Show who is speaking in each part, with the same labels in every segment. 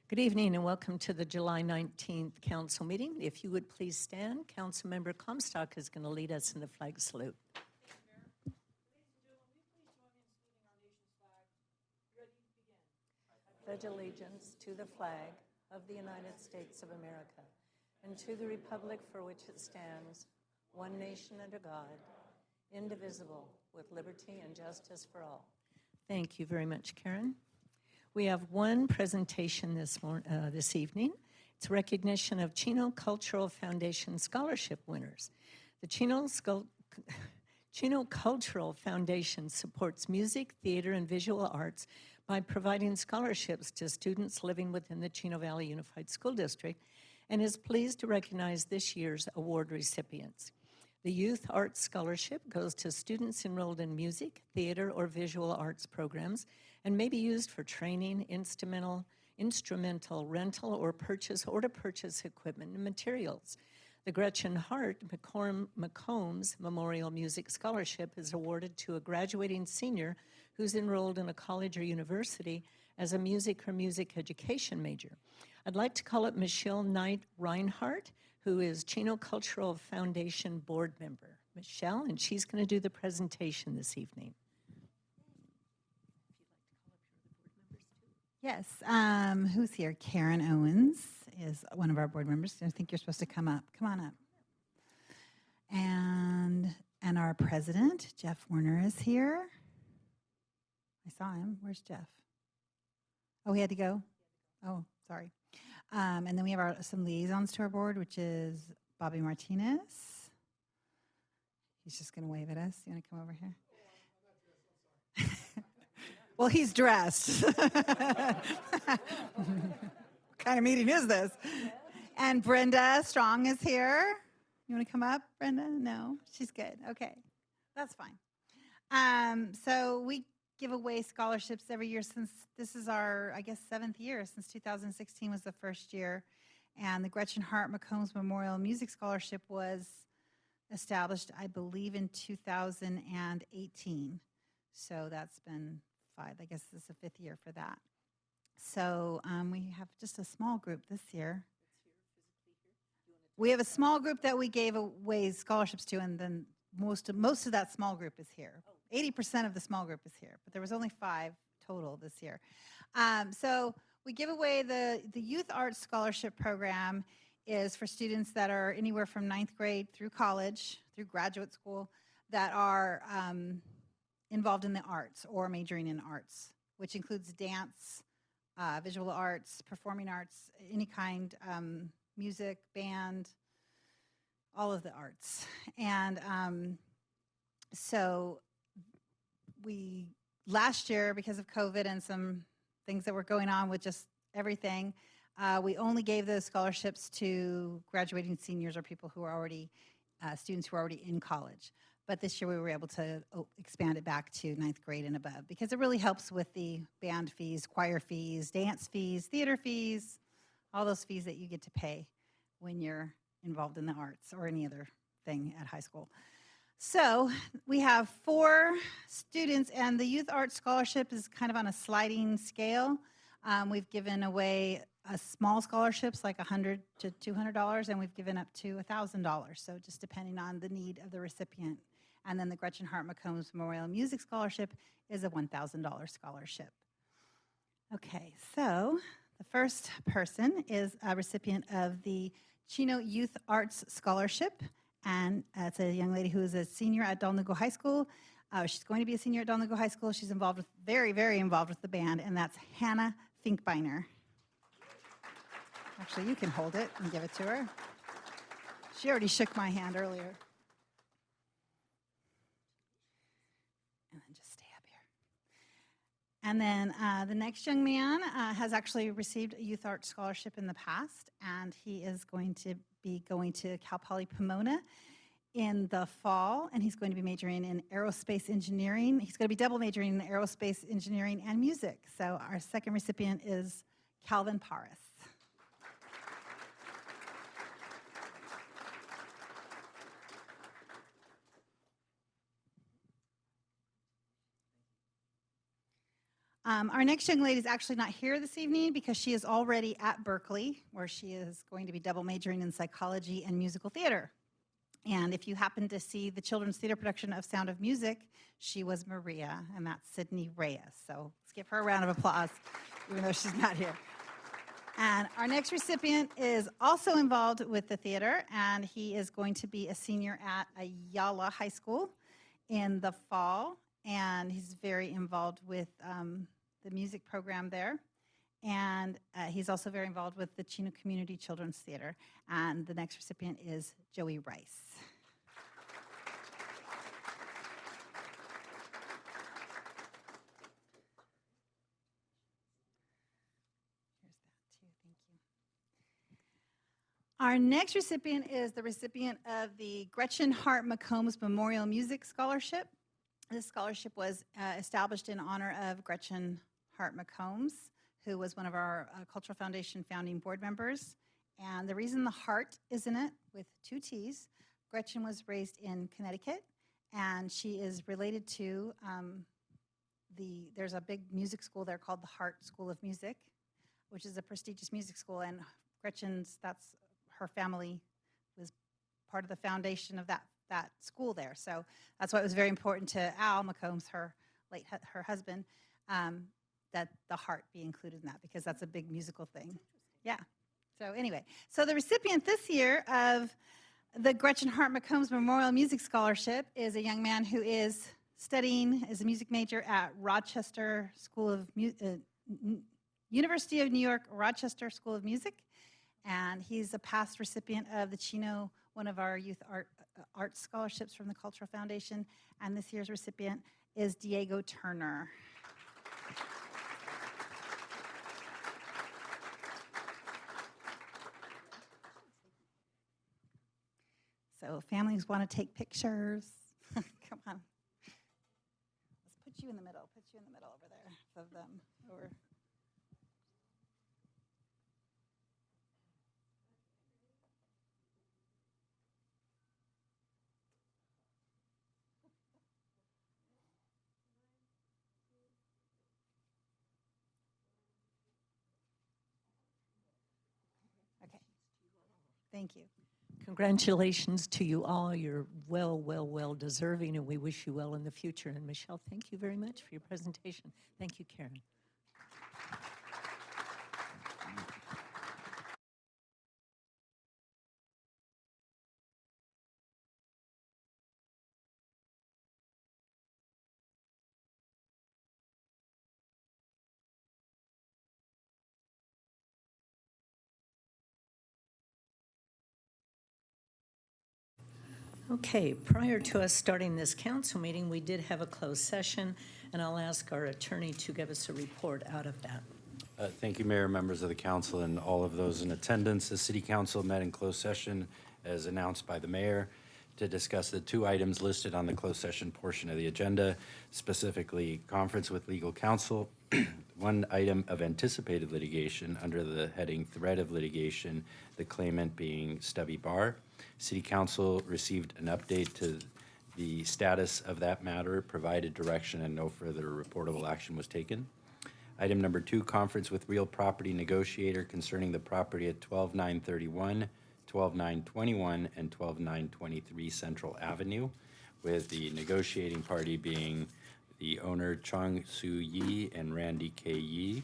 Speaker 1: Good evening and welcome to the July 19th council meeting. If you would please stand, Councilmember Comstock is going to lead us in the flag salute. Pledge allegiance to the flag of the United States of America and to the republic for which it stands, one nation under God, indivisible, with liberty and justice for all. Thank you very much, Karen. We have one presentation this evening. It's recognition of Chino Cultural Foundation scholarship winners. The Chino Cultural Foundation supports music, theater, and visual arts by providing scholarships to students living within the Chino Valley Unified School District and is pleased to recognize this year's award recipients. The Youth Arts Scholarship goes to students enrolled in music, theater, or visual arts programs and may be used for training, instrumental, rental, or to purchase equipment and materials. The Gretchen Mccombs Memorial Music Scholarship is awarded to a graduating senior who's enrolled in a college or university as a music or music education major. I'd like to call up Michelle Knight Reinhardt, who is Chino Cultural Foundation board member. Michelle, and she's going to do the presentation this evening.
Speaker 2: Yes, who's here? Karen Owens is one of our board members. I think you're supposed to come up. Come on up. And our president, Jeff Werner, is here. I saw him. Where's Jeff? Oh, he had to go? Oh, sorry. And then we have some liaisons to our board, which is Bobby Martinez. He's just going to wave at us. You want to come over here? Well, he's dressed. What kind of meeting is this? And Brenda Strong is here. You want to come up, Brenda? No, she's good. Okay, that's fine. So we give away scholarships every year since this is our, I guess, 7th year, since 2016 was the first year. And the Gretchen Mccombs Memorial Music Scholarship was established, I believe, in 2018. So that's been 5. I guess this is the 5th year for that. So we have just a small group this year. We have a small group that we gave away scholarships to, and then most of that small group is here. 80% of the small group is here, but there was only 5 total this year. So we give away the Youth Arts Scholarship Program is for students that are anywhere from 9th grade through college, through graduate school, that are involved in the arts or majoring in arts, which includes dance, visual arts, performing arts, any kind, music, band, all of the arts. And so we, last year, because of COVID and some things that were going on with just everything, we only gave those scholarships to graduating seniors or people who are already, students who are already in college. But this year we were able to expand it back to 9th grade and above because it really helps with the band fees, choir fees, dance fees, theater fees, all those fees that you get to pay when you're involved in the arts or any other thing at high school. So we have 4 students, and the Youth Arts Scholarship is kind of on a sliding scale. We've given away small scholarships like $100 to $200, and we've given up to $1,000, so just depending on the need of the recipient. And then the Gretchen Mccombs Memorial Music Scholarship is a $1,000 scholarship. Okay, so the first person is a recipient of the Chino Youth Arts Scholarship, and it's a young lady who is a senior at Dalnugo High School. She's going to be a senior at Dalnugo High School. She's involved with, very, very involved with the band, and that's Hannah Finkbeiner. Actually, you can hold it and give it to her. She already shook my hand earlier. And then just stay up here. And then the next young man has actually received a Youth Arts Scholarship in the past, and he is going to be going to Cal Poly Pomona in the fall, and he's going to be majoring in aerospace engineering. He's going to be double majoring in aerospace engineering and music. So our second recipient is Calvin Paris. Our next young lady is actually not here this evening because she is already at Berkeley, where she is going to be double majoring in psychology and musical theater. And if you happen to see the children's theater production of Sound of Music, she was Maria, and that's Sydney Reyes. So let's give her a round of applause, even though she's not here. And our next recipient is also involved with the theater, and he is going to be a senior at Ayala High School in the fall, and he's very involved with the music program there. And he's also very involved with the Chino Community Children's Theater. And the next recipient is Joey Rice. Our next recipient is the recipient of the Gretchen Mccombs Memorial Music Scholarship. This scholarship was established in honor of Gretchen Mccombs, who was one of our Cultural Foundation founding board members. And the reason the heart is in it, with 2 T's, Gretchen was raised in Connecticut, and she is related to there's a big music school there called the Hart School of Music, which is a prestigious music school, and her family was part of the foundation of that school there. So that's why it was very important to Al Mccombs, her husband, that the heart be included in that, because that's a big musical thing. Yeah. So anyway, so the recipient this year of the Gretchen Mccombs Memorial Music Scholarship is a young man who is studying as a music major at Rochester School of University of New York, Rochester School of Music. And he's a past recipient of the Chino, one of our youth art scholarships from the Cultural Foundation. And this year's recipient is Diego Turner. So families want to take pictures. Come on. Let's put you in the middle. Put you in the middle over there of them. Over. Okay. Thank you.
Speaker 1: Congratulations to you all. You're well deserving, and we wish you well in the future. And Michelle, thank you very much for your presentation. Thank you, Karen. Okay, prior to us starting this council meeting, we did have a closed session, and I'll ask our attorney to give us a report out of that.
Speaker 3: Thank you, Mayor, members of the council, and all of those in attendance. The City Council met in closed session as announced by the mayor to discuss the 2 items listed on the closed session portion of the agenda, specifically conference with legal counsel, 1 item of anticipated litigation under the heading threat of litigation, the claimant being Stubby Bar. City Council received an update to the status of that matter, provided direction, and no further reportable action was taken. Item number 2, conference with real property negotiator concerning the property at 12931, 12921, and 12923 Central Avenue, with the negotiating party being the owner Chong Soo Yi and Randy K. Yi.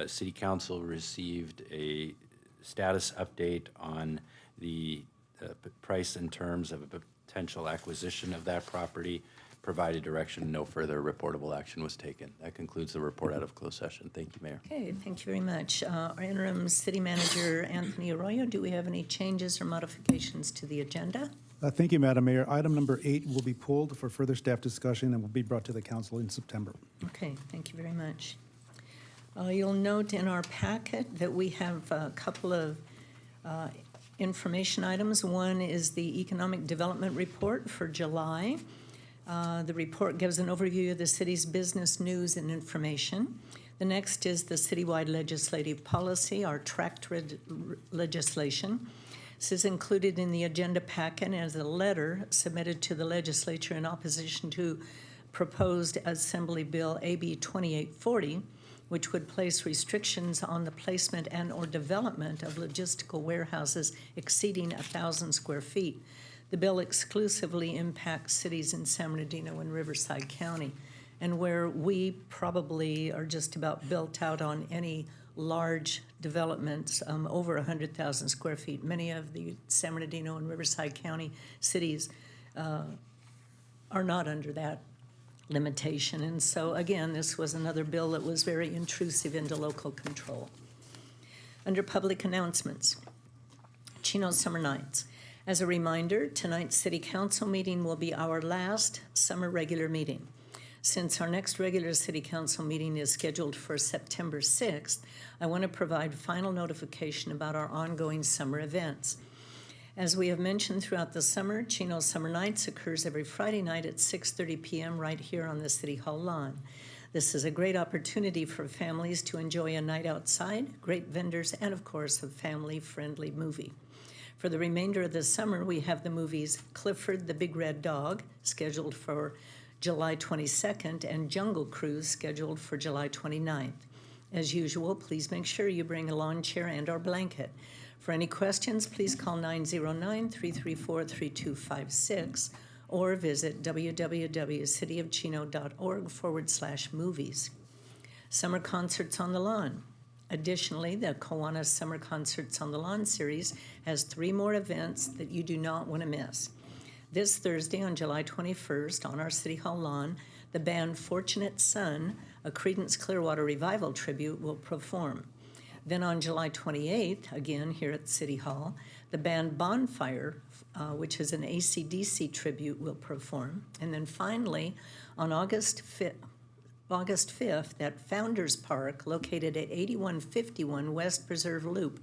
Speaker 3: City Council received a status update on the price and terms of a potential acquisition of that property, provided direction, no further reportable action was taken. That concludes the report out of closed session. Thank you, Mayor.
Speaker 1: Okay, thank you very much. Our interim city manager, Anthony Arroyo, do we have any changes or modifications to the agenda?
Speaker 4: Thank you, Madam Mayor. Item number 8 will be pulled for further staff discussion and will be brought to the council in September.
Speaker 1: Okay, thank you very much. You'll note in our packet that we have a couple of information items. One is the Economic Development Report for July. The report gives an overview of the city's business news and information. The next is the citywide legislative policy, our tracked legislation. This is included in the agenda packet as a letter submitted to the legislature in opposition to proposed Assembly Bill AB 2840, which would place restrictions on the placement and/or development of logistical warehouses exceeding 1,000 square feet. The bill exclusively impacts cities in San Bernardino and Riverside County, and where we probably are just about built out on any large developments over 100,000 square feet. Many of the San Bernardino and Riverside County cities are not under that limitation. And so, again, this was another bill that was very intrusive into local control. Under public announcements, Chino Summer Nights. As a reminder, tonight's City Council meeting will be our last summer regular meeting. Since our next regular City Council meeting is scheduled for September 6th, I want to provide final notification about our ongoing summer events. As we have mentioned throughout the summer, Chino Summer Nights occurs every Friday night at 6:30 p.m. right here on the City Hall lawn. This is a great opportunity for families to enjoy a night outside, great vendors, and of course, a family-friendly movie. For the remainder of the summer, we have the movies Clifford the Big Red Dog, scheduled for July 22nd, and Jungle Cruise, scheduled for July 29th. As usual, please make sure you bring a lawn chair and/or blanket. For any questions, please call 909-334-3256 or visit www.cityofchino.org/movies. Summer concerts on the lawn. Additionally, the Kiwanis Summer Concerts on the Lawn series has 3 more events that you do not want to miss. This Thursday on July 21st on our City Hall lawn, the band Fortunate Son, a Creedence Clearwater Revival tribute, will perform. Then on July 28th, again here at City Hall, the band Bonfire, which is an AC/DC tribute, will perform. And then finally, on August 5th at Founders Park, located at 8151 West Preserve Loop,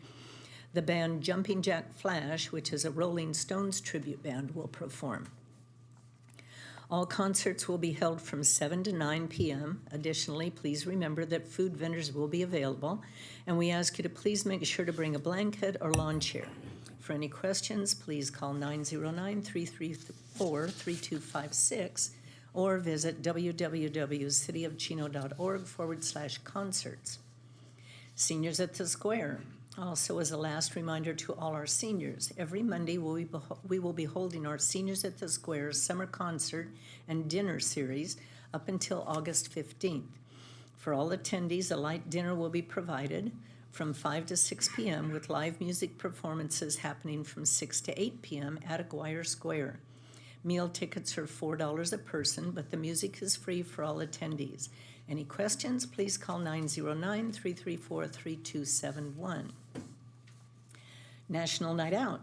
Speaker 1: the band Jumping Jack Flash, which is a Rolling Stones tribute band, will perform. All concerts will be held from 7 to 9 p.m. Additionally, please remember that food vendors will be available, and we ask you to please make sure to bring a blanket or lawn chair. For any questions, please call 909-334-3256 or visit www.cityofchino.org/concerts. Seniors at the Square. Also, as a last reminder to all our seniors, every Monday we will be holding our Seniors at the Square summer concert and dinner series up until August 15th. For all attendees, a light dinner will be provided from 5 to 6 p.m. with live music performances happening from 6 to 8 p.m. at Aguirre Square. Meal tickets are $4 a person, but the music is free for all attendees. Any questions, please call 909-334-3271. National Night Out.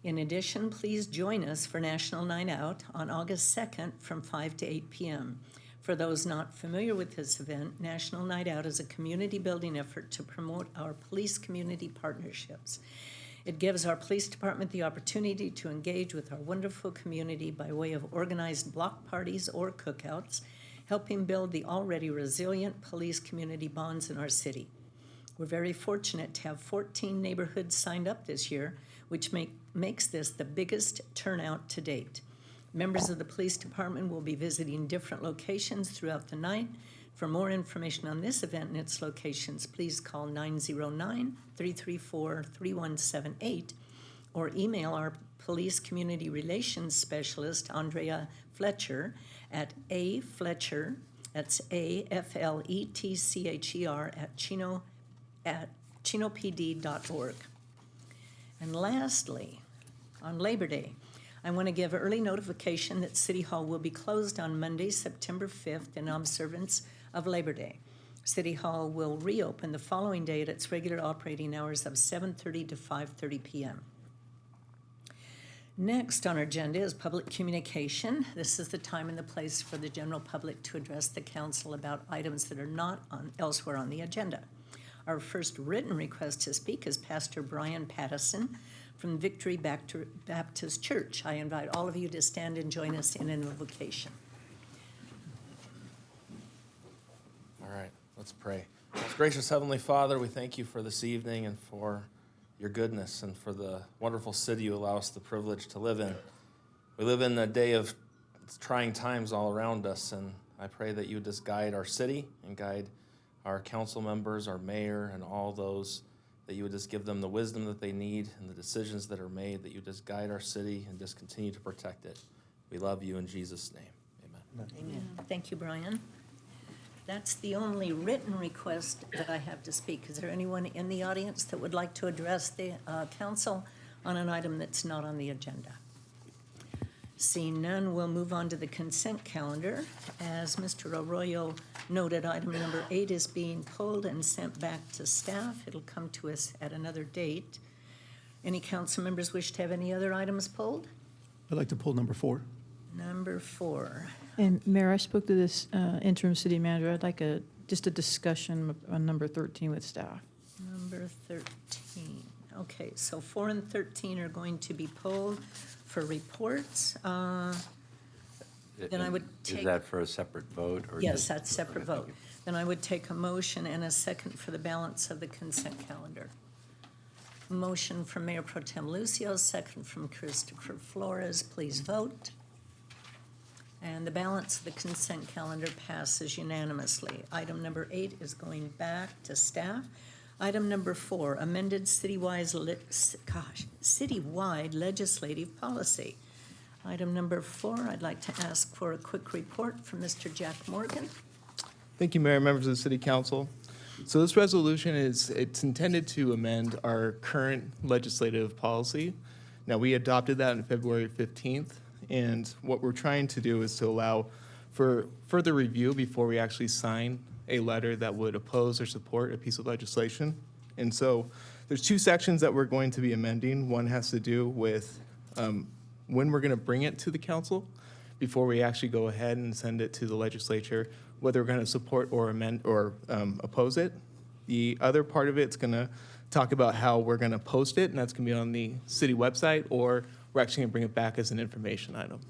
Speaker 1: In addition, please join us for National Night Out on August 2nd from 5 to 8 p.m. For those not familiar with this event, National Night Out is a community building effort to promote our police community partnerships. It gives our police department the opportunity to engage with our wonderful community by way of organized block parties or cookouts, helping build the already resilient police community bonds in our city. We're very fortunate to have 14 neighborhoods signed up this year, which makes this the biggest turnout to date. Members of the police department will be visiting different locations throughout the night. For more information on this event and its locations, please call 909-334-3178 or email our Police Community Relations Specialist, Andrea Fletcher, at afletcher, that's AFLETCHER, at chinopd.org. And lastly, on Labor Day, I want to give early notification that City Hall will be closed on Monday, September 5th in observance of Labor Day. City Hall will reopen the following day at its regular operating hours of 7:30 to 5:30 p.m. Next on our agenda is public communication. This is the time and the place for the general public to address the council about items that are not elsewhere on the agenda. Our first written request to speak is Pastor Brian Pattison from Victory Baptist Church. I invite all of you to stand and join us in an invocation.
Speaker 5: All right, let's pray. Most gracious Heavenly Father, we thank you for this evening and for your goodness and for the wonderful city you allow us the privilege to live in. We live in a day of trying times all around us, and I pray that you would just guide our city and guide our council members, our mayor, and all those, that you would just give them the wisdom that they need and the decisions that are made, that you just guide our city and just continue to protect it. We love you in Jesus' name. Amen.
Speaker 1: Amen. Thank you, Brian. That's the only written request that I have to speak. Is there anyone in the audience that would like to address the council on an item that's not on the agenda? Seeing none, we'll move on to the consent calendar. As Mr. Arroyo noted, item number 8 is being pulled and sent back to staff. It'll come to us at another date. Any council members wish to have any other items pulled?
Speaker 4: I'd like to pull number 4.
Speaker 1: Number 4.
Speaker 6: And Mayor, I spoke to this interim city manager. I'd like just a discussion on number 13 with staff.
Speaker 1: Number 13. Okay, so 4 and 13 are going to be pulled for reports. Then I would take.
Speaker 3: Is that for a separate vote? Or
Speaker 1: Yes,
Speaker 3: just-
Speaker 1: that's separate
Speaker 3: Okay, thank
Speaker 1: vote.
Speaker 3: you.
Speaker 1: Then I would take a motion and a second for the balance of the consent calendar. Motion from Mayor Pro Tem Lucio, second from Christopher Flores. Please vote. And the balance of the consent calendar passes unanimously. Item number 8 is going back to staff. Item number 4, amended citywide legislative policy. Item number 4, I'd like to ask for a quick report from Mr. Jack Morgan.
Speaker 7: Thank you, Mayor, members of the City Council. So this resolution it's intended to amend our current legislative policy. Now, we adopted that on February 15th, and what we're trying to do is to allow for further review before we actually sign a letter that would oppose or support a piece of legislation. And so there's 2 sections that we're going to be amending. One has to do with when we're going to bring it to the council before we actually go ahead and send it to the legislature, whether we're going to support or amend or oppose it. The other part of it's going to talk about how we're going to post it, and that's going to be on the city website, or we're actually going to bring it back as an information item.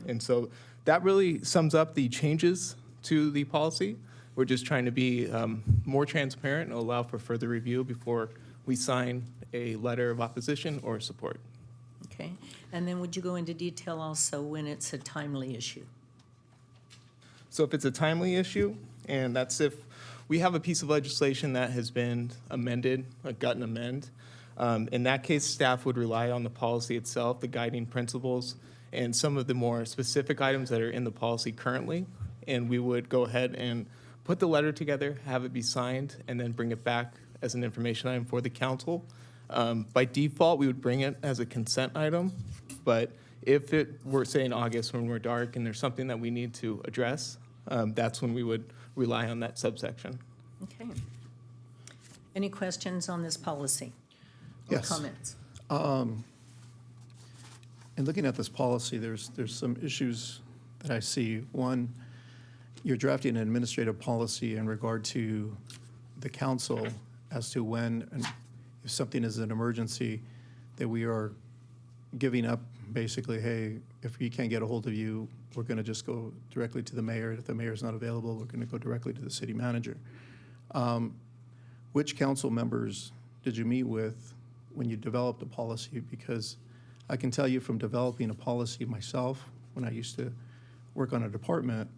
Speaker 7: And so that really sums up the changes to the policy. We're just trying to be more transparent and allow for further review before we sign a letter of opposition or support.
Speaker 1: Okay, and then would you go into detail also when it's a timely issue?
Speaker 7: So if it's a timely issue, and that's if we have a piece of legislation that has been amended, gotten amend, in that case, staff would rely on the policy itself, the guiding principles, and some of the more specific items that are in the policy currently, and we would go ahead and put the letter together, have it be signed, and then bring it back as an information item for the council. By default, we would bring it as a consent item, but if it were, say, in August when we're dark and there's something that we need to address, that's when we would rely on that subsection.
Speaker 1: Okay. Any questions on this policy? Or
Speaker 8: Yes.
Speaker 1: comments?
Speaker 8: In looking at this policy, there's some issues that I see. One, you're drafting an administrative policy in regard to the council as to when, and if something is an emergency, that we are giving up basically, hey, if we can't get a hold of you, we're going to just go directly to the mayor. If the mayor's not available, we're going to go directly to the city manager. Which council members did you meet with when you developed the policy? Because I can tell you from developing a policy myself, when I used to work on a department,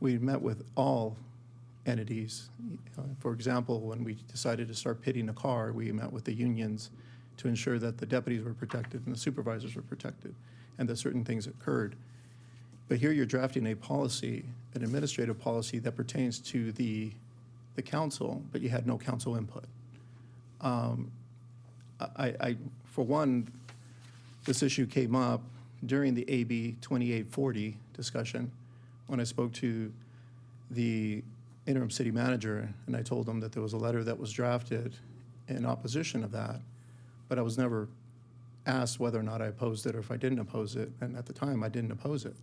Speaker 8: we met with all entities. For example, when we decided to start pitting a car, we met with the unions to ensure that the deputies were protected and the supervisors were protected, and that certain things occurred. But here you're drafting a policy, an administrative policy that pertains to the council, but you had no council input. For one, this issue came up during the AB 2840 discussion when I spoke to the interim city manager, and I told him that there was a letter that was drafted in opposition of that, but I was never asked whether or not I opposed it or if I didn't oppose it, and at the time, I didn't oppose it.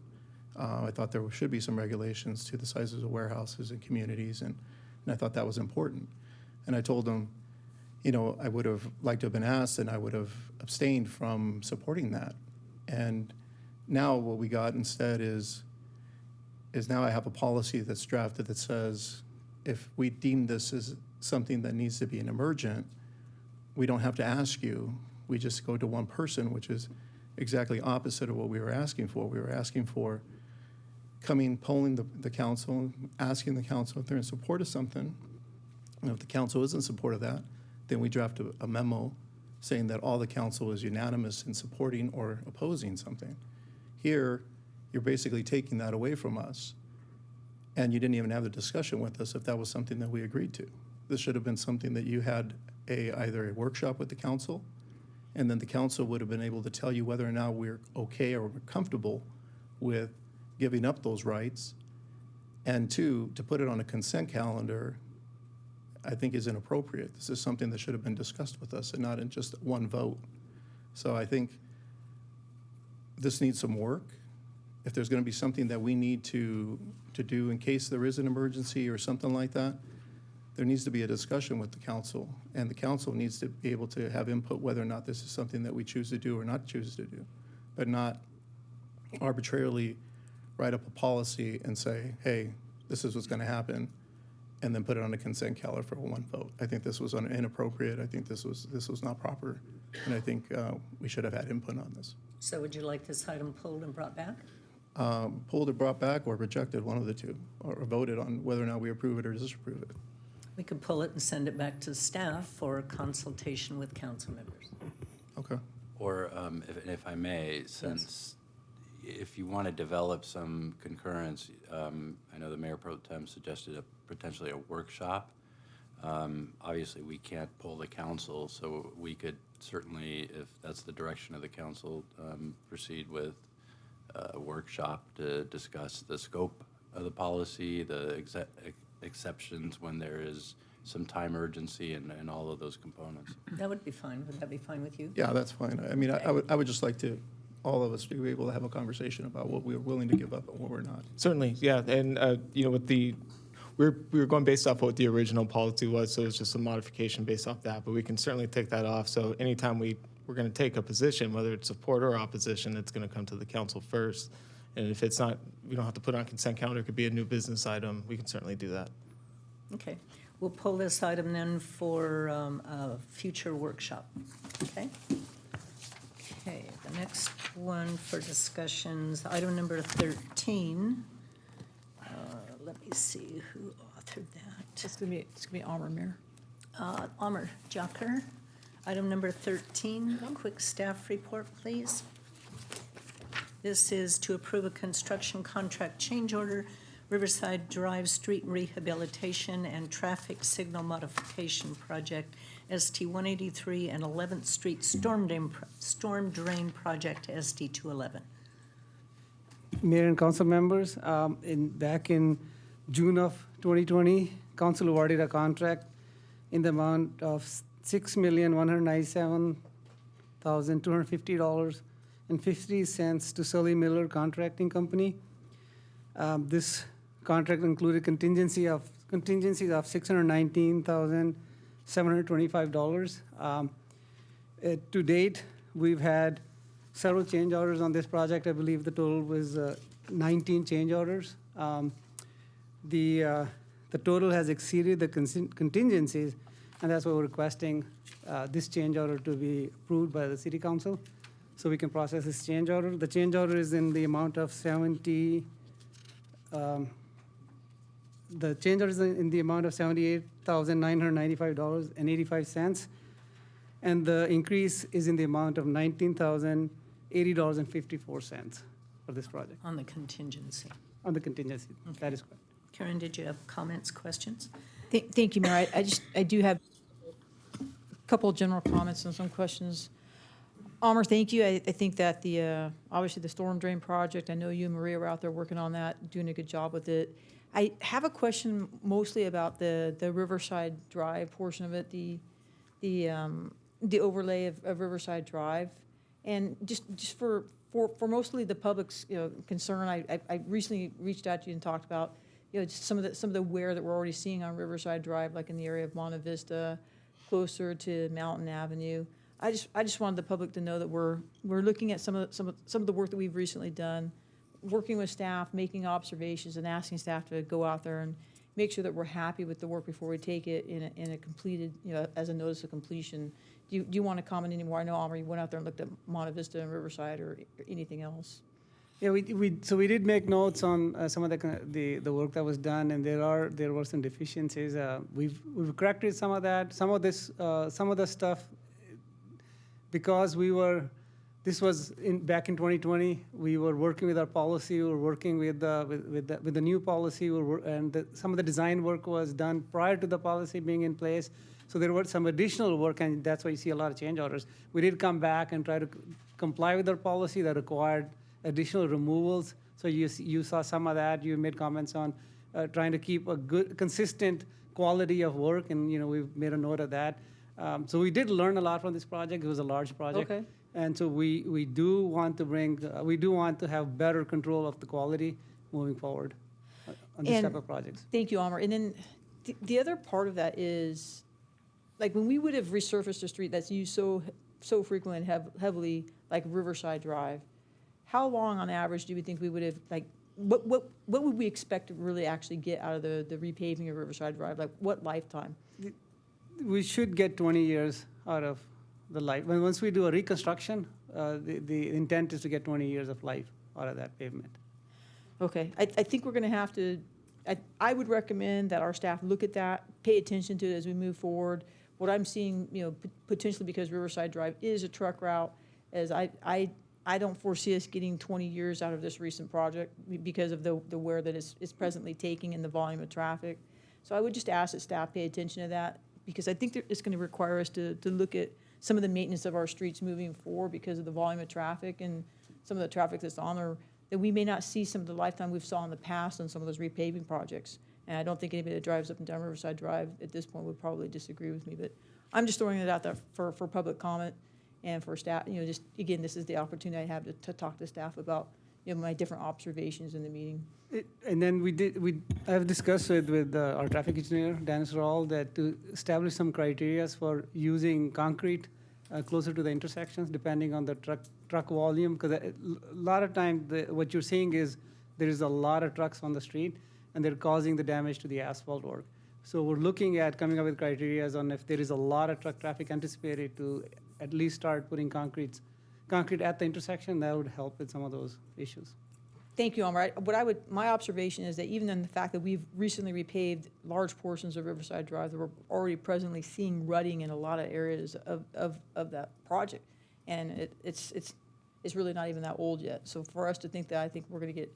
Speaker 8: I thought there should be some regulations to the sizes of warehouses and communities, and I thought that was important. And I told him, you know, I would have liked to have been asked, and I would have abstained from supporting that. And now what we got instead is now I have a policy that's drafted that says if we deem this as something that needs to be an emergent, we don't have to ask you. We just go to one person, which is exactly opposite of what we were asking for. We were asking for polling the council, asking the council if they're in support of something. And if the council is in support of that, then we draft a memo saying that all the council is unanimous in supporting or opposing something. Here, you're basically taking that away from us, and you didn't even have the discussion with us if that was something that we agreed to. This should have been something that you had either a workshop with the council, and then the council would have been able to tell you whether or not we're okay or we're comfortable with giving up those rights. And two, to put it on a consent calendar, I think is inappropriate. This is something that should have been discussed with us and not in just one vote. So I think this needs some work. If there's going to be something that we need to do in case there is an emergency or something like that, there needs to be a discussion with the council, and the council needs to be able to have input whether or not this is something that we choose to do or not choose to do, but not arbitrarily write up a policy and say, hey, this is what's going to happen, and then put it on a consent calendar for one vote. I think this was inappropriate. I think this was not proper, and I think we should have had input on this.
Speaker 1: So would you like this item pulled and brought back?
Speaker 8: Pulled or brought back or rejected, one of the two, or voted on whether or not we approve it or disapprove it.
Speaker 1: We could pull it and send it back to staff for consultation with council members.
Speaker 8: Okay.
Speaker 3: Or if I may, since if you want to develop some concurrence, I know the Mayor Pro Tem suggested potentially a workshop. Obviously, we can't pull the council, so we could certainly, if that's the direction of the council, proceed with a workshop to discuss the scope of the policy, the exceptions when there is some time urgency and all of those components.
Speaker 1: That would be fine. Would that be fine with you?
Speaker 8: Yeah, that's fine. I mean, I would just like to, all of us, be able to have a conversation about what we're willing to give up and what we're not.
Speaker 7: Certainly, yeah, and with we were going based off what the original policy was, so it's just a modification based off that. But we can certainly take that off. So anytime we're going to take a position, whether it's support or opposition, it's going to come to the council first. And if it's not, we don't have to put it on consent calendar. It could be a new business item. We can certainly do that.
Speaker 1: Okay. We'll pull this item then for a future workshop. Okay? Okay, the next one for discussions, item number 13. Let me see who authored that.
Speaker 6: It's gonna be Amr, Mayor.
Speaker 1: Amr Jacker. Item number 13, quick staff report, please. This is to approve a construction contract change order, Riverside Drive Street Rehabilitation and Traffic Signal Modification Project, ST 183, and 11th Street Storm Drain Project, ST 211.
Speaker 9: Mayor and council members, back in June of 2020, council awarded a contract in the amount of $6,197,250.50 to Sully Miller Contracting Company. This contract included contingencies of $619,725. To date, we've had several change orders on this project. I believe the total was 19 change orders. The total has exceeded the contingencies, and that's why we're requesting this change order to be approved by the city council, so we can process this change order. The change order is in the amount of $78,995.85, and the increase is in the amount of $19,080.54 for this project,
Speaker 1: On the contingency.
Speaker 9: on the contingency. That is correct.
Speaker 1: Karen, did you have comments, questions?
Speaker 6: Thank you, Mayor. I do have a couple of general comments and some questions. Amr, thank you. I think that obviously the storm drain project, I know you and Maria were out there working on that, doing a good job with it. I have a question mostly about the Riverside Drive portion of it, the overlay of Riverside Drive. And just for mostly the public's concern, I recently reached out to you and talked about just some of the wear that we're already seeing on Riverside Drive, like in the area of Monte Vista, closer to Mountain Avenue. I just wanted the public to know that we're looking at some of the work that we've recently done, working with staff, making observations, and asking staff to go out there and make sure that we're happy with the work before we take it in a completed, as a notice of completion. Do you want to comment anymore? I know, Amr, you went out there and looked at Monte Vista and Riverside or anything else.
Speaker 9: Yeah, so we did make notes on some of the work that was done, and there were some deficiencies. We've corrected some of that. Some of the stuff, because this was back in 2020. We were working with our policy. We were working with the new policy. Some of the design work was done prior to the policy being in place. So there was some additional work, and that's why you see a lot of change orders. We did come back and try to comply with our policy that required additional removals. So you saw some of that. You made comments on trying to keep a good, consistent quality of work, and we've made a note of that. So we did learn a lot from this project. It was a large project.
Speaker 6: Okay.
Speaker 9: And so we do want to have better control of the quality moving forward on this type of projects.
Speaker 6: Thank you, Amr. And then the other part of that is, like when we would have resurfaced a street that's used so frequently and heavily, like Riverside Drive, how long on average do we think we would have, like, what would we expect to really actually get out of the repaving of Riverside Drive? Like what lifetime?
Speaker 9: We should get 20 years out of the life. Once we do a reconstruction, the intent is to get 20 years of life out of that pavement.
Speaker 6: Okay, I think we're gonna have to, I would recommend that our staff look at that, pay attention to it as we move forward. What I'm seeing, potentially because Riverside Drive is a truck route, as I don't foresee us getting 20 years out of this recent project because of the wear that it's presently taking and the volume of traffic. So I would just ask that staff pay attention to that, because I think it's going to require us to look at some of the maintenance of our streets moving forward because of the volume of traffic and some of the traffic that's on there, that we may not see some of the lifetime we've saw in the past on some of those repaving projects. And I don't think anybody that drives up and down Riverside Drive at this point would probably disagree with me, but I'm just throwing it out there for public comment. And for staff, just, again, this is the opportunity I have to talk to staff about, my different observations in the meeting.
Speaker 9: And then I've discussed with our traffic engineer, Dennis Rawl, that to establish some criteria for using concrete closer to the intersections, depending on the truck volume, because a lot of times what you're seeing is there is a lot of trucks on the street, and they're causing the damage to the asphalt work. So we're looking at coming up with criteria on if there is a lot of truck traffic anticipated to at least start putting concrete at the intersection. That would help with some of those issues.
Speaker 6: Thank you, Amr. My observation is that even in the fact that we've recently repaved large portions of Riverside Drive, that we're already presently seeing rutting in a lot of areas of that project, and it's really not even that old yet. So for us to think that, I think we're going to get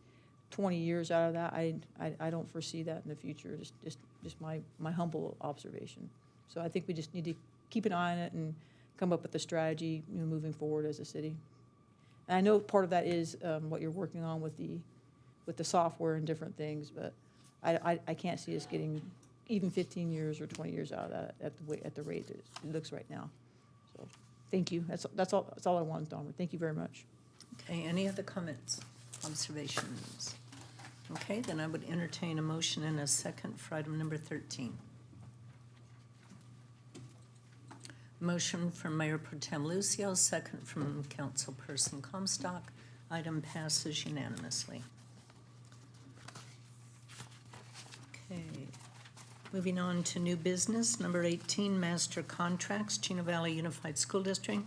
Speaker 6: 20 years out of that, I don't foresee that in the future. Just my humble observation. So I think we just need to keep an eye on it and come up with a strategy, moving forward as a city. And I know part of that is what you're working on with the software and different things, but I can't see us getting even 15 years or 20 years out of that at the rate that it looks right now. So thank you. That's all I wanted, Dahmer. Thank you very much.
Speaker 1: Okay, any other comments, observations? Okay, then I would entertain a motion and a second for item number 13. Motion from Mayor Pro Tem Lucio, second from Councilperson Comstock. Item passes unanimously. Okay, moving on to new business, number 18, master contracts, Chino Valley Unified School District.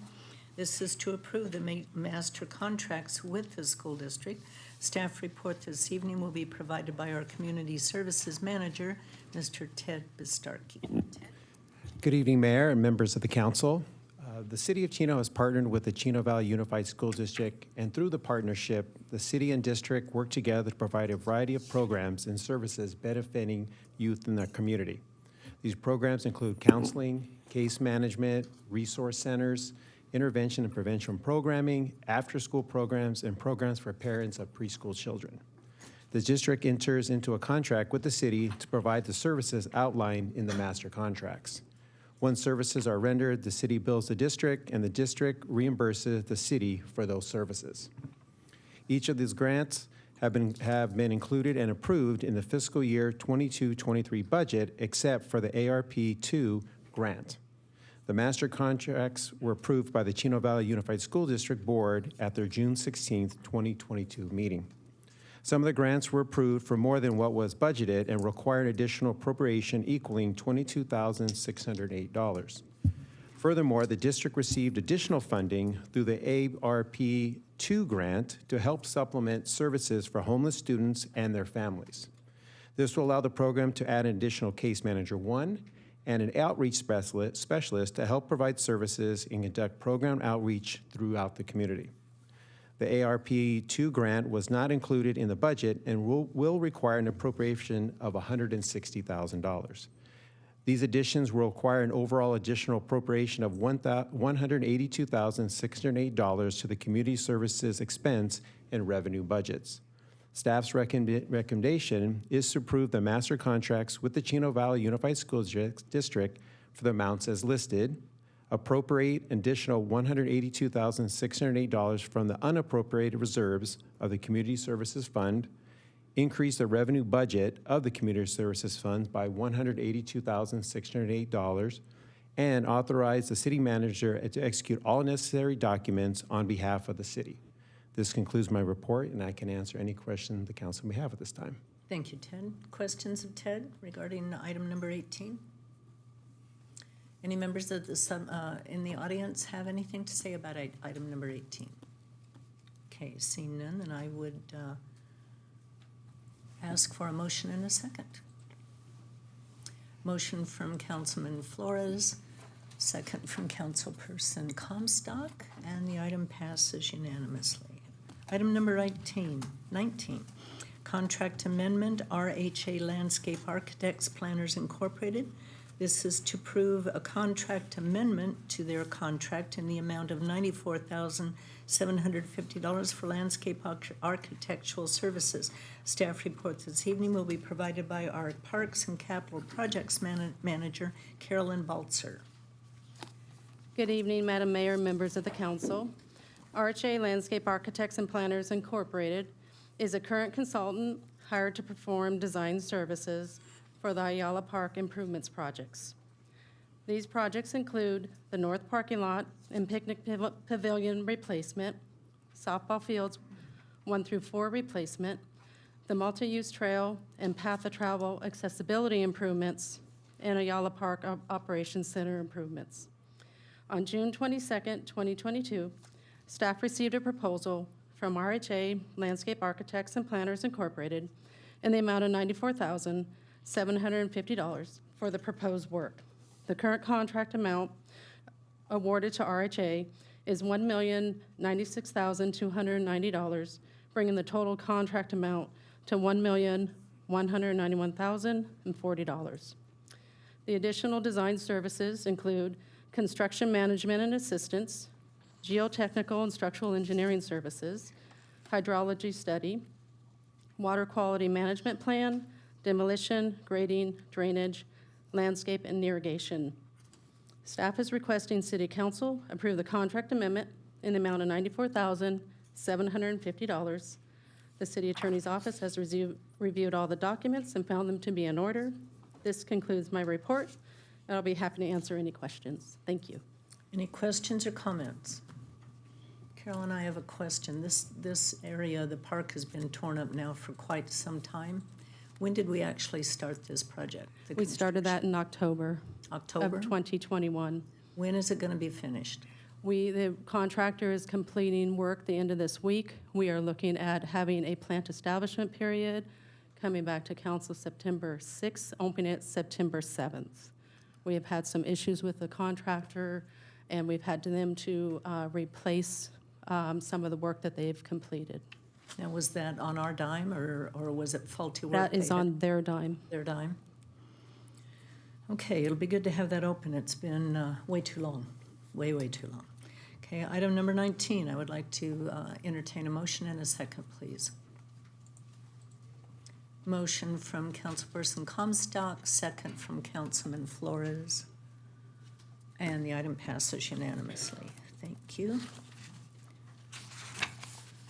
Speaker 1: This is to approve the master contracts with the school district. Staff report this evening will be provided by our Community Services Manager, Mr. Ted Bistarkey.
Speaker 10: Good evening, Mayor and members of the council. The City of Chino has partnered with the Chino Valley Unified School District, and through the partnership, the city and district work together to provide a variety of programs and services benefiting youth in their community. These programs include counseling, case management, resource centers, intervention and prevention programming, after-school programs, and programs for parents of preschool children. The district enters into a contract with the city to provide the services outlined in the master contracts. Once services are rendered, the city bills the district, and the district reimburses the city for those services. Each of these grants have been included and approved in the fiscal year 22-23 budget, except for the ARP2 grant. The master contracts were approved by the Chino Valley Unified School District Board at their June 16, 2022 meeting. Some of the grants were approved for more than what was budgeted and required additional appropriation equaling $22,608. Furthermore, the district received additional funding through the ARP 2 grant to help supplement services for homeless students and their families. This will allow the program to add an additional case manager 1 and an outreach specialist to help provide services and conduct program outreach throughout the community. The ARP-2 grant was not included in the budget and will require an appropriation of $160,000. These additions will require an overall additional appropriation of $182,608 to the community services expense and revenue budgets. Staff's recommendation is to approve the master contracts with the Chino Valley Unified School District for the amounts as listed, appropriate additional $182,608 from the unappropriated reserves of the Community Services Fund, increase the revenue budget of the Community Services Fund by $182,608, and authorize the city manager to execute all necessary documents on behalf of the city. This concludes my report, and I can answer any questions the council may have at this time.
Speaker 1: Thank you, Ted. Questions of Ted regarding item number 18? Any members of the in the audience have anything to say about item number 18? Okay, seeing none, then I would ask for a motion and a second. Motion from Councilman Flores, second from Councilperson Comstock, and the item passes unanimously. Item number 19, contract amendment, RHA Landscape Architects Planners Incorporated. This is to approve a contract amendment to their contract in the amount of $94,750 for landscape architectural services. Staff report this evening will be provided by our Parks and Capital Projects Manager, Carolyn Baltzer.
Speaker 11: Good evening, Madam Mayor and members of the council. RHA Landscape Architects and Planners Incorporated is a current consultant hired to perform design services for the Ayala Park improvements projects. These projects include the north parking lot and picnic pavilion replacement, softball fields 1 through 4 replacement, the multi-use trail and path of travel accessibility improvements, and Ayala Park Operations Center improvements. On June 22nd, 2022, staff received a proposal from RHA Landscape Architects and Planners Incorporated in the amount of $94,750 for the proposed work. The current contract amount awarded to RHA is $1,096,290, bringing the total contract amount to $1,191,040. The additional design services include construction management and assistance, geotechnical and structural engineering services, hydrology study, water quality management plan, demolition, grading, drainage, landscape, and irrigation. Staff is requesting City Council approve the contract amendment in the amount of $94,750. The City Attorney's Office has reviewed all the documents and found them to be in order. This concludes my report, and I'll be happy to answer any questions. Thank you.
Speaker 1: Any questions or comments? Carolyn, I have a question. This area, the park, has been torn up now for quite some time. When did we actually start this project?
Speaker 11: We started that in October
Speaker 1: October?
Speaker 11: of 2021.
Speaker 1: When is it going to be finished?
Speaker 11: The contractor is completing work the end of this week. We are looking at having a plant establishment period, coming back to council September 6th, opening it September 7th. We have had some issues with the contractor, and we've had them to replace some of the work that they've completed.
Speaker 1: Now, was that on our dime, or was it faulty work?
Speaker 11: That is
Speaker 1: they had?
Speaker 11: on their dime.
Speaker 1: Their dime? Okay, it'll be good to have that open. It's been way too long, way too long. Okay, item number 19, I would like to entertain a motion and a second, please. Motion from Councilperson Comstock, second from Councilman Flores. And the item passes unanimously. Thank you.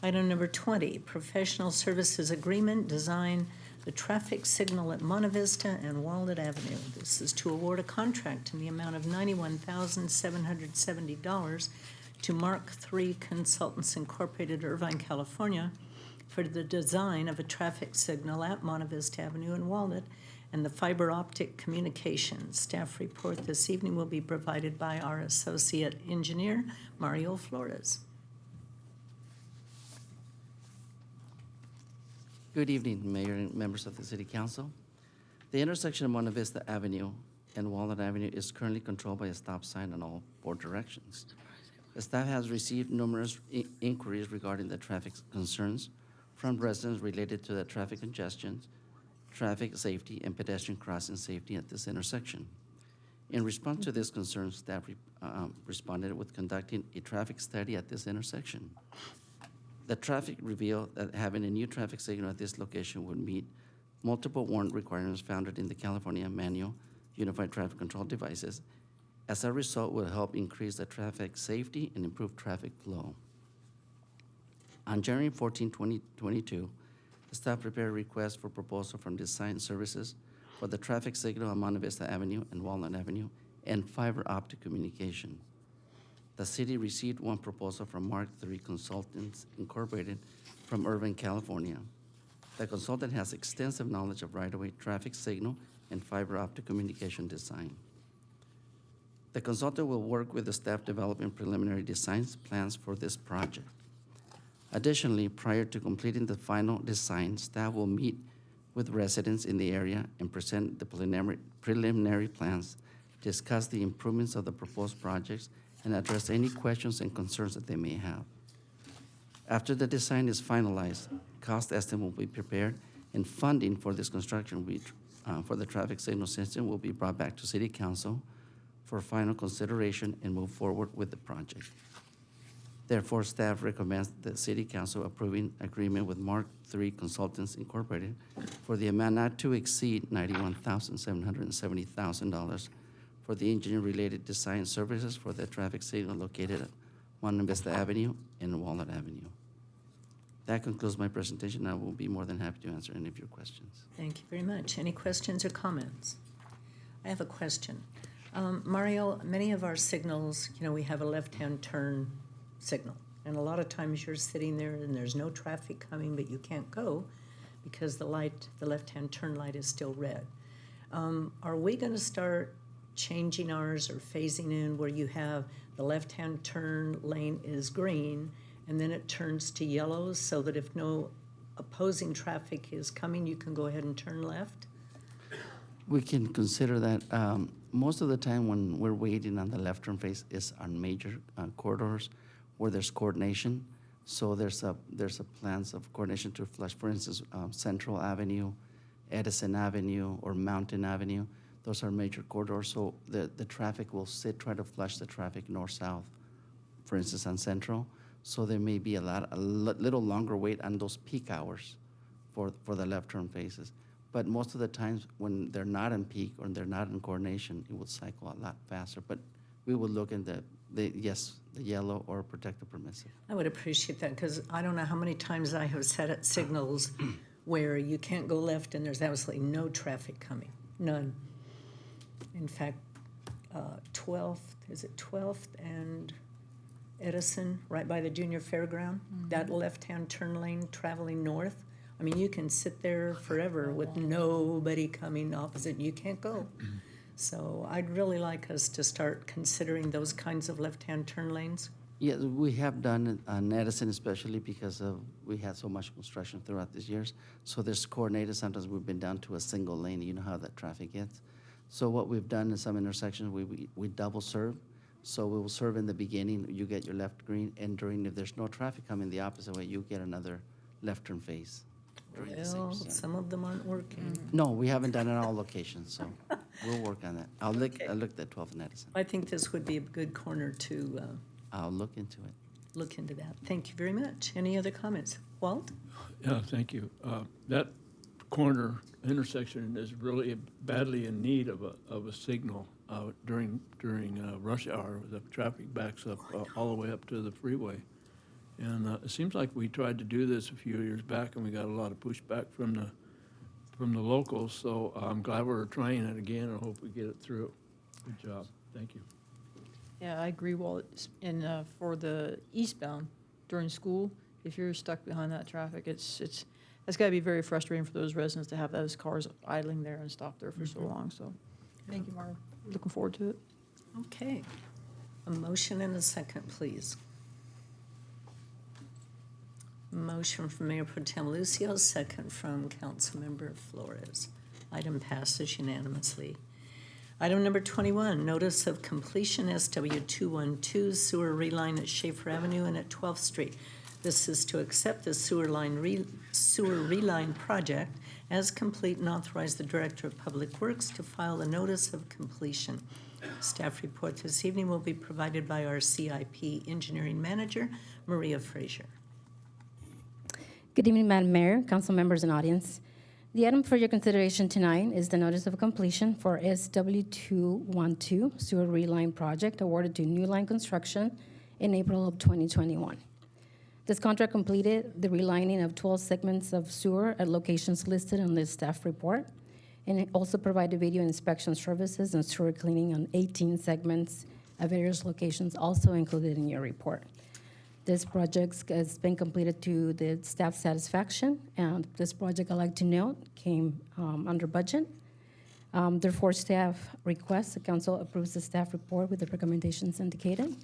Speaker 1: Item number 20, professional services agreement, design the traffic signal at Monte Vista and Walnut Avenue. This is to award a contract in the amount of $91,770 to Mark III Consultants Incorporated, Irvine, California, for the design of a traffic signal at Monte Vista Avenue and Walnut and the fiber optic communications. Staff report this evening will be provided by our associate engineer, Mario Flores.
Speaker 12: Good evening, Mayor and members of the City Council. The intersection of Monte Vista Avenue and Walnut Avenue is currently controlled by a stop sign on all 4 directions. The staff has received numerous inquiries regarding the traffic concerns from residents related to the traffic congestion, traffic safety, and pedestrian crossing safety at this intersection. In response to these concerns, staff responded with conducting a traffic study at this intersection. The traffic revealed that having a new traffic signal at this location would meet multiple warrant requirements founded in the California Manual Unified Traffic Control Devices. As a result, will help increase the traffic safety and improve traffic flow. On January 14, 2022, the staff prepared a request for proposal from Design Services for the traffic signal on Monte Vista Avenue and Walnut Avenue and fiber optic communication. The city received one proposal from Mark III Consultants Incorporated from Irvine, California. The consultant has extensive knowledge of right-of-way traffic signal and fiber optic communication design. The consultant will work with the staff developing preliminary designs plans for this project. Additionally, prior to completing the final design, staff will meet with residents in the area and present the preliminary plans, discuss the improvements of the proposed projects, and address any questions and concerns that they may have. After the design is finalized, cost estimate will be prepared, and funding for this construction for the traffic signal system will be brought back to City Council for final consideration and move forward with the project. Therefore, staff recommends that City Council approving agreement with Mark III Consultants Incorporated for the amount not to exceed $91,770,000 for the engineering-related design services for the traffic signal located at Monte Vista Avenue and Walnut Avenue. That concludes my presentation. I will be more than happy to answer any of your questions.
Speaker 1: Thank you very much. Any questions or comments? I have a question. Mario, many of our signals, we have a left-hand turn signal. And a lot of times you're sitting there and there's no traffic coming, but you can't go because the left-hand turn light is still red. Are we going to start changing ours or phasing in where you have the left-hand turn lane is green and then it turns to yellow so that if no opposing traffic is coming, you can go ahead and turn left?
Speaker 12: We can consider that. Most of the time when we're waiting on the left turn phase is on major corridors where there's coordination. So there's a plans of coordination to flush, for instance, Central Avenue, Edison Avenue, or Mountain Avenue. Those are major corridors, so the traffic will try to flush the traffic north-south, for instance, on Central. So there may be a little longer wait on those peak hours for the left turn phases. But most of the times when they're not in peak or they're not in coordination, it will cycle a lot faster. But we will look in the yellow or protective permissive.
Speaker 1: I would appreciate that because I don't know how many times I have set at signals where you can't go left and there's absolutely no traffic coming, none. In fact, 12th and Edison, right by the junior fairground, that left-hand turn lane traveling north. I mean, you can sit there forever with nobody coming opposite, and you can't go. So I'd really like us to start considering those kinds of left-hand turn lanes.
Speaker 12: Yeah, we have done it on Edison, especially because we had so much construction throughout these years. So there's coordinated. Sometimes we've been down to a single lane. You know how that traffic gets. So what we've done in some intersections, we double serve. So we will serve in the beginning. You get your left green, and if there's no traffic coming the opposite way, you get another left turn phase.
Speaker 1: Well, some of them aren't working.
Speaker 12: No, we haven't done it on all locations, so we'll work on that. I looked at 12th and Edison.
Speaker 1: I think this would be a good corner to
Speaker 12: I'll look into it.
Speaker 1: look into that. Thank you very much. Any other comments? Walt?
Speaker 13: Yeah, thank you. That corner intersection is really badly in need of a signal during rush hour. The traffic backs up all the way up to the freeway. And it seems like we tried to do this a few years back, and we got a lot of pushback from the locals. So I'm glad we're trying it again, and I hope we get it through. Good job. Thank you.
Speaker 6: Yeah, I agree, Walt. And for the eastbound during school, if you're stuck behind that traffic, that's got to be very frustrating for those residents to have those cars idling there and stop there for so long. So thank you, Marla. Looking forward to it.
Speaker 1: Okay. A motion and a second, please. Motion from Mayor Pro Tem Lucio, second from Councilmember Flores. Item passes unanimously. Item number 21, notice of completion SW212 sewer reline at Shaffer Avenue and at 12th Street. This is to accept the sewer reline project as complete and authorize the Director of Public Works to file a notice of completion. Staff report this evening will be provided by our CIP Engineering Manager, Maria Frazier.
Speaker 14: Good evening, Madam Mayor, council members, and audience. The item for your consideration tonight is the notice of completion for SW212 sewer reline project awarded to New Line Construction in April of 2021. This contract completed the relining of 12 segments of sewer at locations listed on the staff report, and it also provided video inspection services and sewer cleaning on 18 segments at various locations also included in your report. This project has been completed to the staff satisfaction, and this project, I'd like to note, came under budget. Therefore, staff requests the council approves the staff report with the recommendations indicated.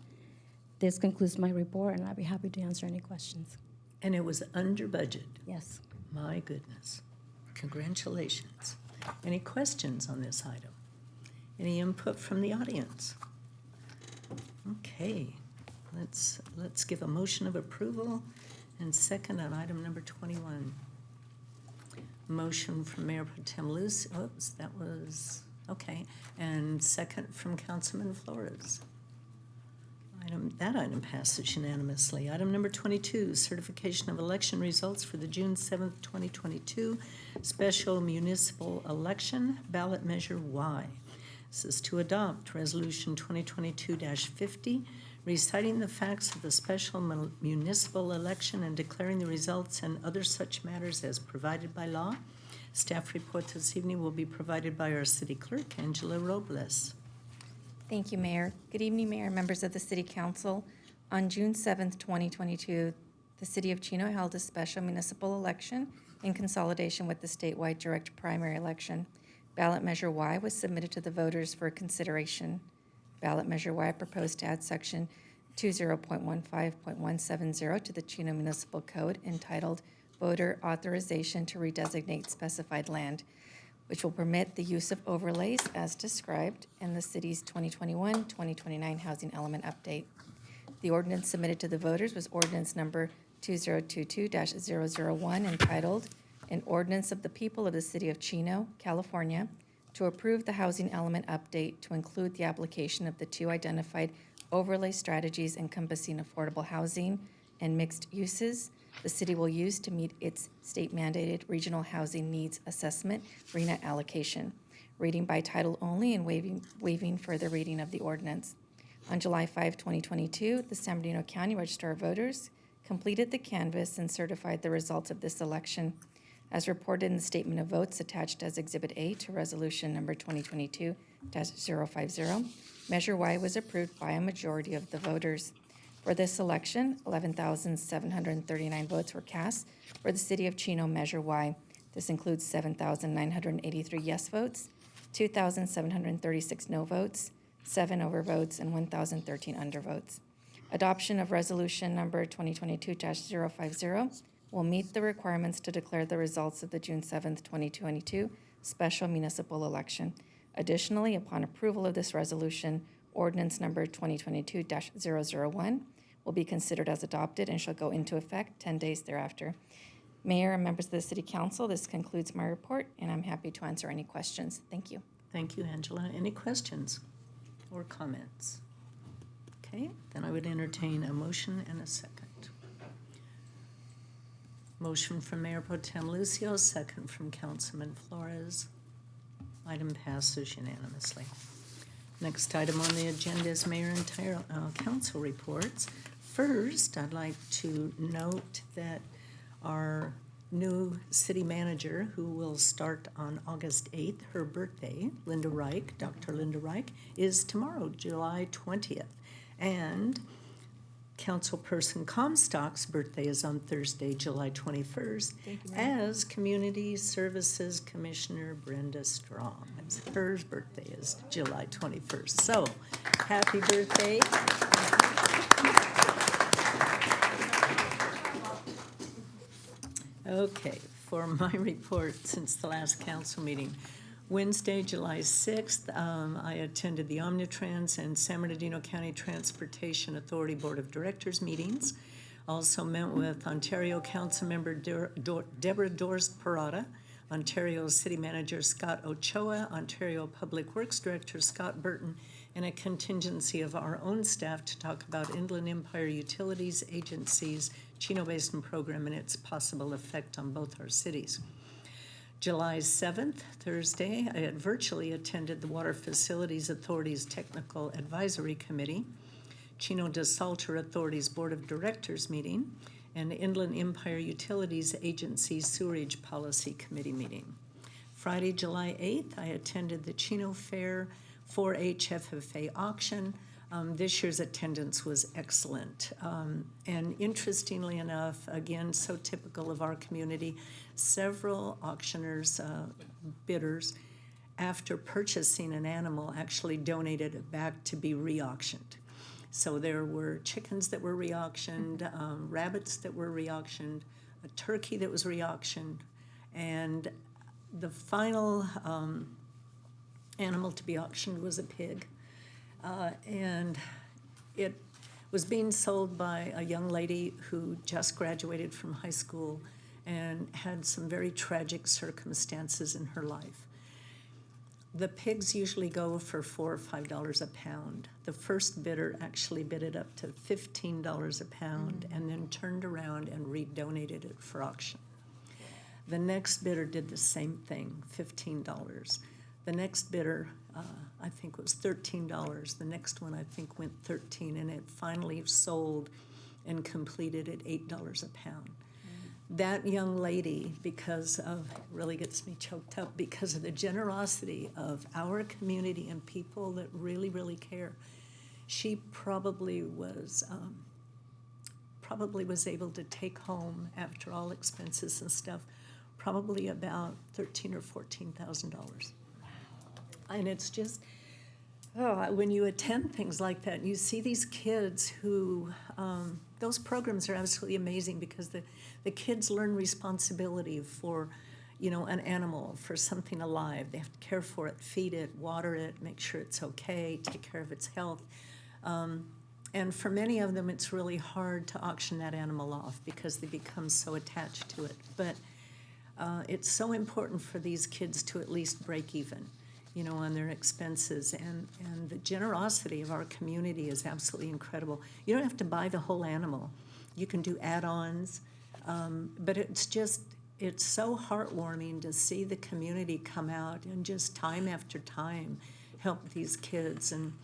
Speaker 14: This concludes my report, and I'd be happy to answer any questions.
Speaker 1: And it was under budget.
Speaker 14: Yes.
Speaker 1: My goodness. Congratulations. Any questions on this item? Any input from the audience? Okay, let's give a motion of approval and second on item number 21. Motion from Mayor Pro Tem Luce, oops, that was, okay, and second from Councilman Flores. That item passes unanimously. Item number 22, certification of election results for the June 7th, 2022 special municipal election, ballot measure Y. This is to adopt Resolution 2022-50, reciting the facts of the special municipal election and declaring the results and other such matters as provided by law. Staff report this evening will be provided by our city clerk, Angela Robles.
Speaker 15: Thank you, Mayor. Good evening, Mayor, members of the City Council. On June 7th, 2022, the City of Chino held a special municipal election in consolidation with the statewide direct primary election. Ballot Measure Y was submitted to the voters for consideration. Ballot Measure Y proposed to add Section 20.15.170 to the Chino Municipal Code entitled Voter Authorization to Redesignate Specified Land, which will permit the use of overlays as described in the city's 2021-2029 housing element update. The ordinance submitted to the voters was ordinance number 2022-001 entitled An Ordinance of the People of the City of Chino, California, to approve the housing element update to include the application of the two identified overlay strategies encompassing affordable housing and mixed uses the city will use to meet its state-mandated regional housing needs assessment RHNA allocation. Reading by title only and waiving further reading of the ordinance. On July 5, 2022, the San Bernardino County Register of Voters completed the canvass and certified the results of this election. As reported in the statement of votes attached as Exhibit A to Resolution number 2022-050, Measure Y was approved by a majority of the voters. For this election, 11,739 votes were cast for the City of Chino Measure Y. This includes 7,983 yes votes, 2,736 no votes, 7 overvotes, and 1,013 undervotes. Adoption of Resolution number 2022-050 will meet the requirements to declare the results of the June 7th, 2022 special municipal election. Additionally, upon approval of this resolution, ordinance number 2022-001 will be considered as adopted and shall go into effect 10 days thereafter. Mayor and members of the City Council, this concludes my report, and I'm happy to answer any questions. Thank you.
Speaker 1: Thank you, Angela. Any questions or comments? Okay, then I would entertain a motion and a second. Motion from Mayor Pro Tem Lucio, second from Councilman Flores. Item passes unanimously. Next item on the agenda is Mayor and Council reports. First, I'd like to note that our new city manager, who will start on August 8th, her birthday, Linda Reich, Dr. Linda Reich, is tomorrow, July 20th. And Councilperson Comstock's birthday is on Thursday, July 21st, as Community Services Commissioner Brenda Strong. Her birthday is July 21st. So, happy birthday. Okay, for my report since the last council meeting. Wednesday, July 6th, I attended the Omnitrans and San Bernardino County Transportation Authority Board of Directors meetings. Also met with Ontario Councilmember Deborah Dorst-Parada, Ontario City Manager Scott Ochoa, Ontario Public Works Director Scott Burton, and a contingency of our own staff to talk about Inland Empire Utilities Agency's Chino Basin program and its possible effect on both our cities. July 7th, Thursday, I had virtually attended the Water Facilities Authority's Technical Advisory Committee, Chino de Salter Authority's Board of Directors meeting, and Inland Empire Utilities Agency Sewerage Policy Committee meeting. Friday, July 8th, I attended the Chino Fair 4-H FFA auction. This year's attendance was excellent. And interestingly enough, again, so typical of our community, several auctioners, bidders, after purchasing an animal, actually donated it back to be re-auctioned. So there were chickens that were re-auctioned, rabbits that were re-auctioned, a turkey that was re-auctioned, and the final animal to be auctioned was a pig. And it was being sold by a young lady who just graduated from high school and had some very tragic circumstances in her life. The pigs usually go for $4 or $5 a pound. The first bidder actually bid it up to $15 a pound and then turned around and redonated it for auction. The next bidder did the same thing, $15. The next bidder, I think, was $13. The next one, I think, went $13, and it finally sold and completed at $8 a pound. That young lady, because of, really gets me choked up, because of the generosity of our community and people that really, really care, she probably was able to take home, after all expenses and stuff, probably about $13,000 or $14,000. And it's just, when you attend things like that, and you see these kids who, those programs are absolutely amazing because the kids learn responsibility for, an animal, for something alive. They have to care for it, feed it, water it, make sure it's okay, take care of its health. And for many of them, it's really hard to auction that animal off because they become so attached to it. But it's so important for these kids to at least break even, on their expenses. And the generosity of our community is absolutely incredible. You don't have to buy the whole animal. You can do add-ons. But it's so heartwarming to see the community come out and just time after time help these kids. And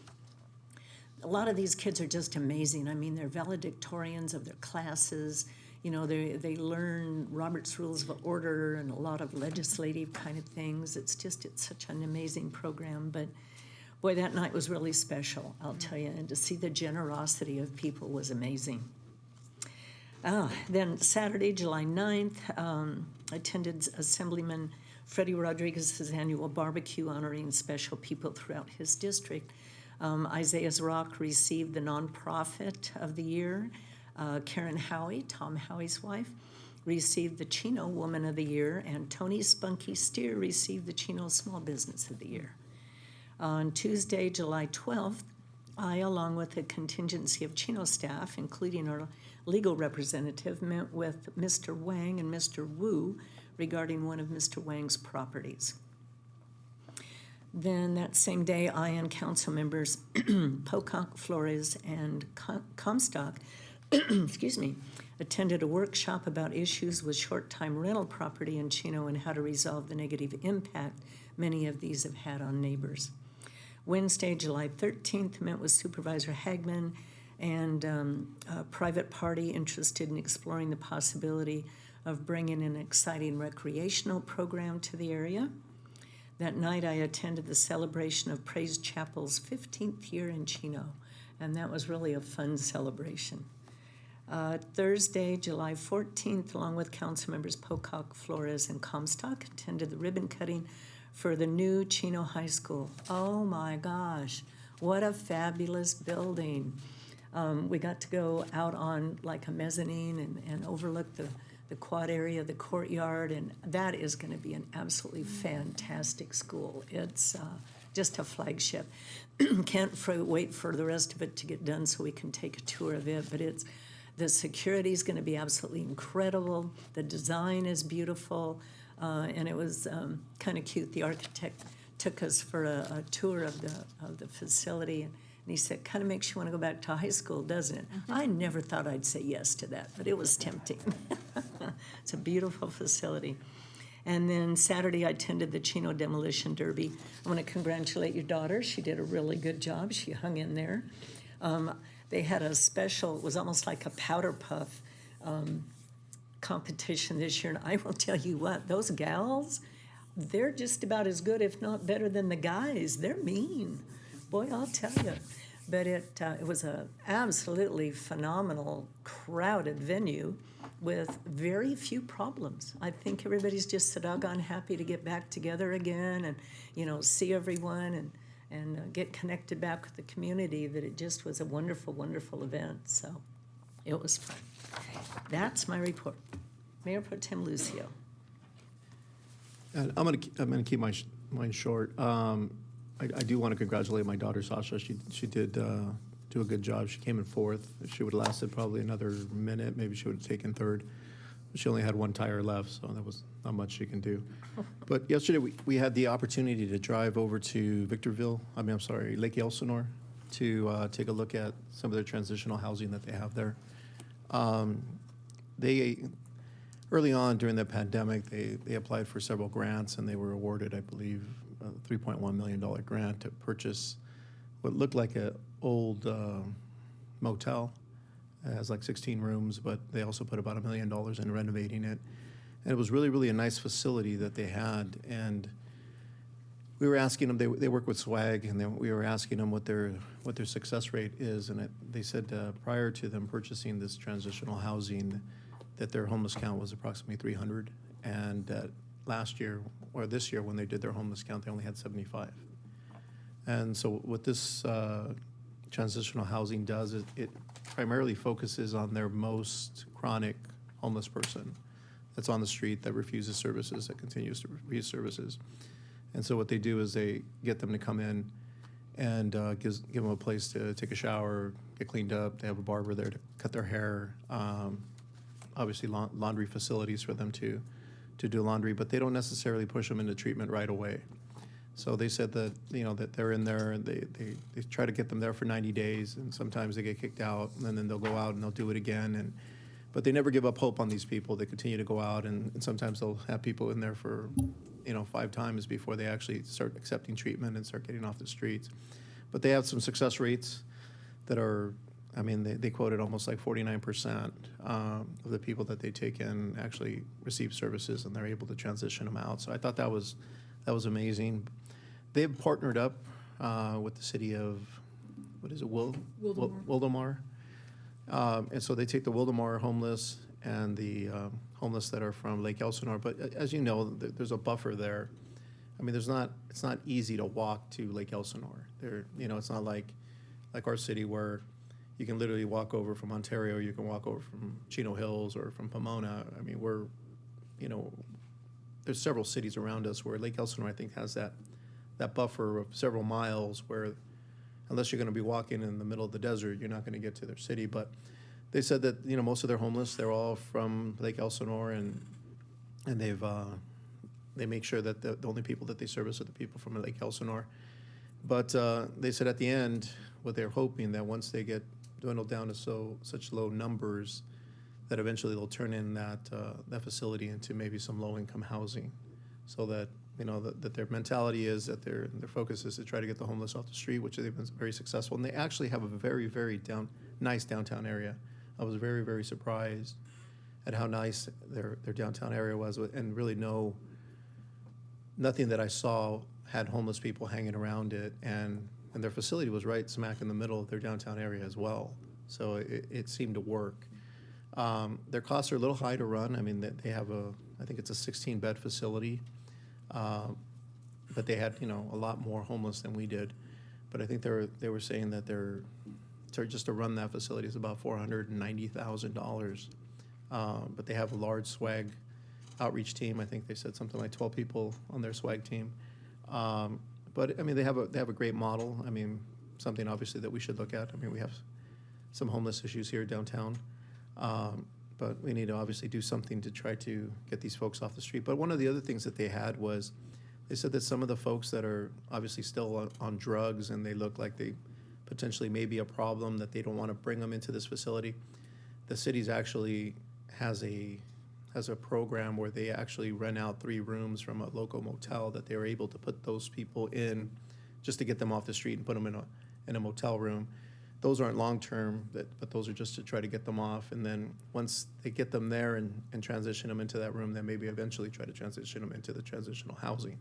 Speaker 1: a lot of these kids are just amazing. I mean, they're valedictorians of their classes. They learn Robert's Rules of Order and a lot of legislative kind of things. It's such an amazing program. But boy, that night was really special, I'll tell you. And to see the generosity of people was amazing. Then Saturday, July 9th, I attended Assemblyman Freddie Rodriguez's annual barbecue honoring special people throughout his district. Isaiah's Rock received the Nonprofit of the Year. Karen Howie, Tom Howie's wife, received the Chino Woman of the Year, and Tony Spunky Steer received the Chino Small Business of the Year. On Tuesday, July 12th, I, along with a contingency of Chino staff, including our legal representative, met with Mr. Wang and Mr. Wu regarding one of Mr. Wang's properties. Then that same day, I and council members Pocock, Flores, and Comstock attended a workshop about issues with short-time rental property in Chino and how to resolve the negative impact many of these have had on neighbors. Wednesday, July 13th, met with Supervisor Hagman and a private party interested in exploring the possibility of bringing an exciting recreational program to the area. That night, I attended the celebration of Praise Chapel's 15th year in Chino, and that was really a fun celebration. Thursday, July 14th, along with council members Pocock, Flores, and Comstock, attended the ribbon cutting for the new Chino High School. Oh my gosh, what a fabulous building. We got to go out on like a mezzanine and overlook the quad area, the courtyard, and that is going to be an absolutely fantastic school. It's just a flagship. Can't wait for the rest of it to get done so we can take a tour of it, but the security is going to be absolutely incredible. The design is beautiful, and it was kind of cute. The architect took us for a tour of the facility, and he said, kind of makes you want to go back to high school, doesn't it? I never thought I'd say yes to that, but it was tempting. It's a beautiful facility. And then Saturday, I attended the Chino Demolition Derby. I want to congratulate your daughter. She did a really good job. She hung in there. They had a special, it was almost like a powder puff competition this year. And I will tell you what, those gals, they're just about as good, if not better than the guys. They're mean. Boy, I'll tell you. But it was an absolutely phenomenal, crowded venue with very few problems. I think everybody's just so doggone happy to get back together again and, see everyone and get connected back with the community, that it just was a wonderful, wonderful event. So it was fun. That's my report. Mayor Pro Tem Lucio.
Speaker 8: And I'm gonna keep mine short. I do want to congratulate my daughter Sasha. She did do a good job. She came in fourth. If she would have lasted probably another minute, maybe she would have taken third. She only had one tire left, so there was not much she can do. But yesterday we had the opportunity to drive over to Lake Elsinore, to take a look at some of their transitional housing that they have there. They early on during the pandemic, they applied for several grants, and they were awarded, I believe, a $3.1 million grant to purchase what looked like an old motel. It has like 16 rooms, but they also put about $1 million in renovating it. And it was really, really a nice facility that they had. And we were asking them, they work with SWAG, and then we were asking them what their success rate is. And they said prior to them purchasing this transitional housing, that their homeless count was approximately 300, and that last year, or this year, when they did their homeless count, they only had 75. And so what this transitional housing does is it primarily focuses on their most chronic homeless person that's on the street, that refuses services, that continues to refuse services. And so what they do is they get them to come in and give them a place to take a shower, get cleaned up. They have a barber there to cut their hair. Obviously laundry facilities for them to do laundry, but they don't necessarily push them into treatment right away. So they said that, that they're in there, and they try to get them there for 90 days, and sometimes they get kicked out, and then they'll go out and they'll do it again. But they never give up hope on these people. They continue to go out, and sometimes they'll have people in there for, 5 times before they actually start accepting treatment and start getting off the streets. But they have some success rates that are, they quoted almost like 49% of the people that they take in actually receive services, and they're able to transition them out. So I thought that was amazing. They've partnered up with the city of, Wildomar. And so they take the Wildomar homeless and the homeless that are from Lake Elsinore. But as you know, there's a buffer there. It's not easy to walk to Lake Elsinore. It's not like our city where you can literally walk over from Ontario, you can walk over from Chino Hills or from Pomona. There's several cities around us where Lake Elsinore, I think, has that buffer of several miles where, unless you're going to be walking in the middle of the desert, you're not going to get to their city. But they said that, most of their homeless, they're all from Lake Elsinore, and they make sure that the only people that they service are the people from Lake Elsinore. But they said at the end, what they're hoping that once they get dwindled down to such low numbers, that eventually they'll turn in that facility into maybe some low-income housing, so that that their mentality is that their focus is to try to get the homeless off the street, which they've been very successful. And they actually have a very, very nice downtown area. I was very, very surprised at how nice their downtown area was, and really nothing that I saw had homeless people hanging around it, and their facility was right smack in the middle of their downtown area as well. So it seemed to work. Their costs are a little high to run. They have I think it's a 16-bed facility, but they had a lot more homeless than we did. But I think they were saying that just to run that facility is about $490,000 but they have a large swag outreach team. I think they said something like 12 people on their swag team. But I mean, they have a great model. I mean, something obviously that we should look at. I mean, we have some homeless issues here downtown. But we need to obviously do something to try to get these folks off the street. But one of the other things that they had was, they said that some of the folks that are obviously still on drugs and they look like they potentially may be a problem, that they don't want to bring them into this facility. The city's actually has a program where they actually rent out 3 rooms from a local motel that they were able to put those people in just to get them off the street and put them in a motel room. Those aren't long-term, but those are just to try to get them off. And then once they get them there and transition them into that room, then maybe eventually try to transition them into the transitional housing.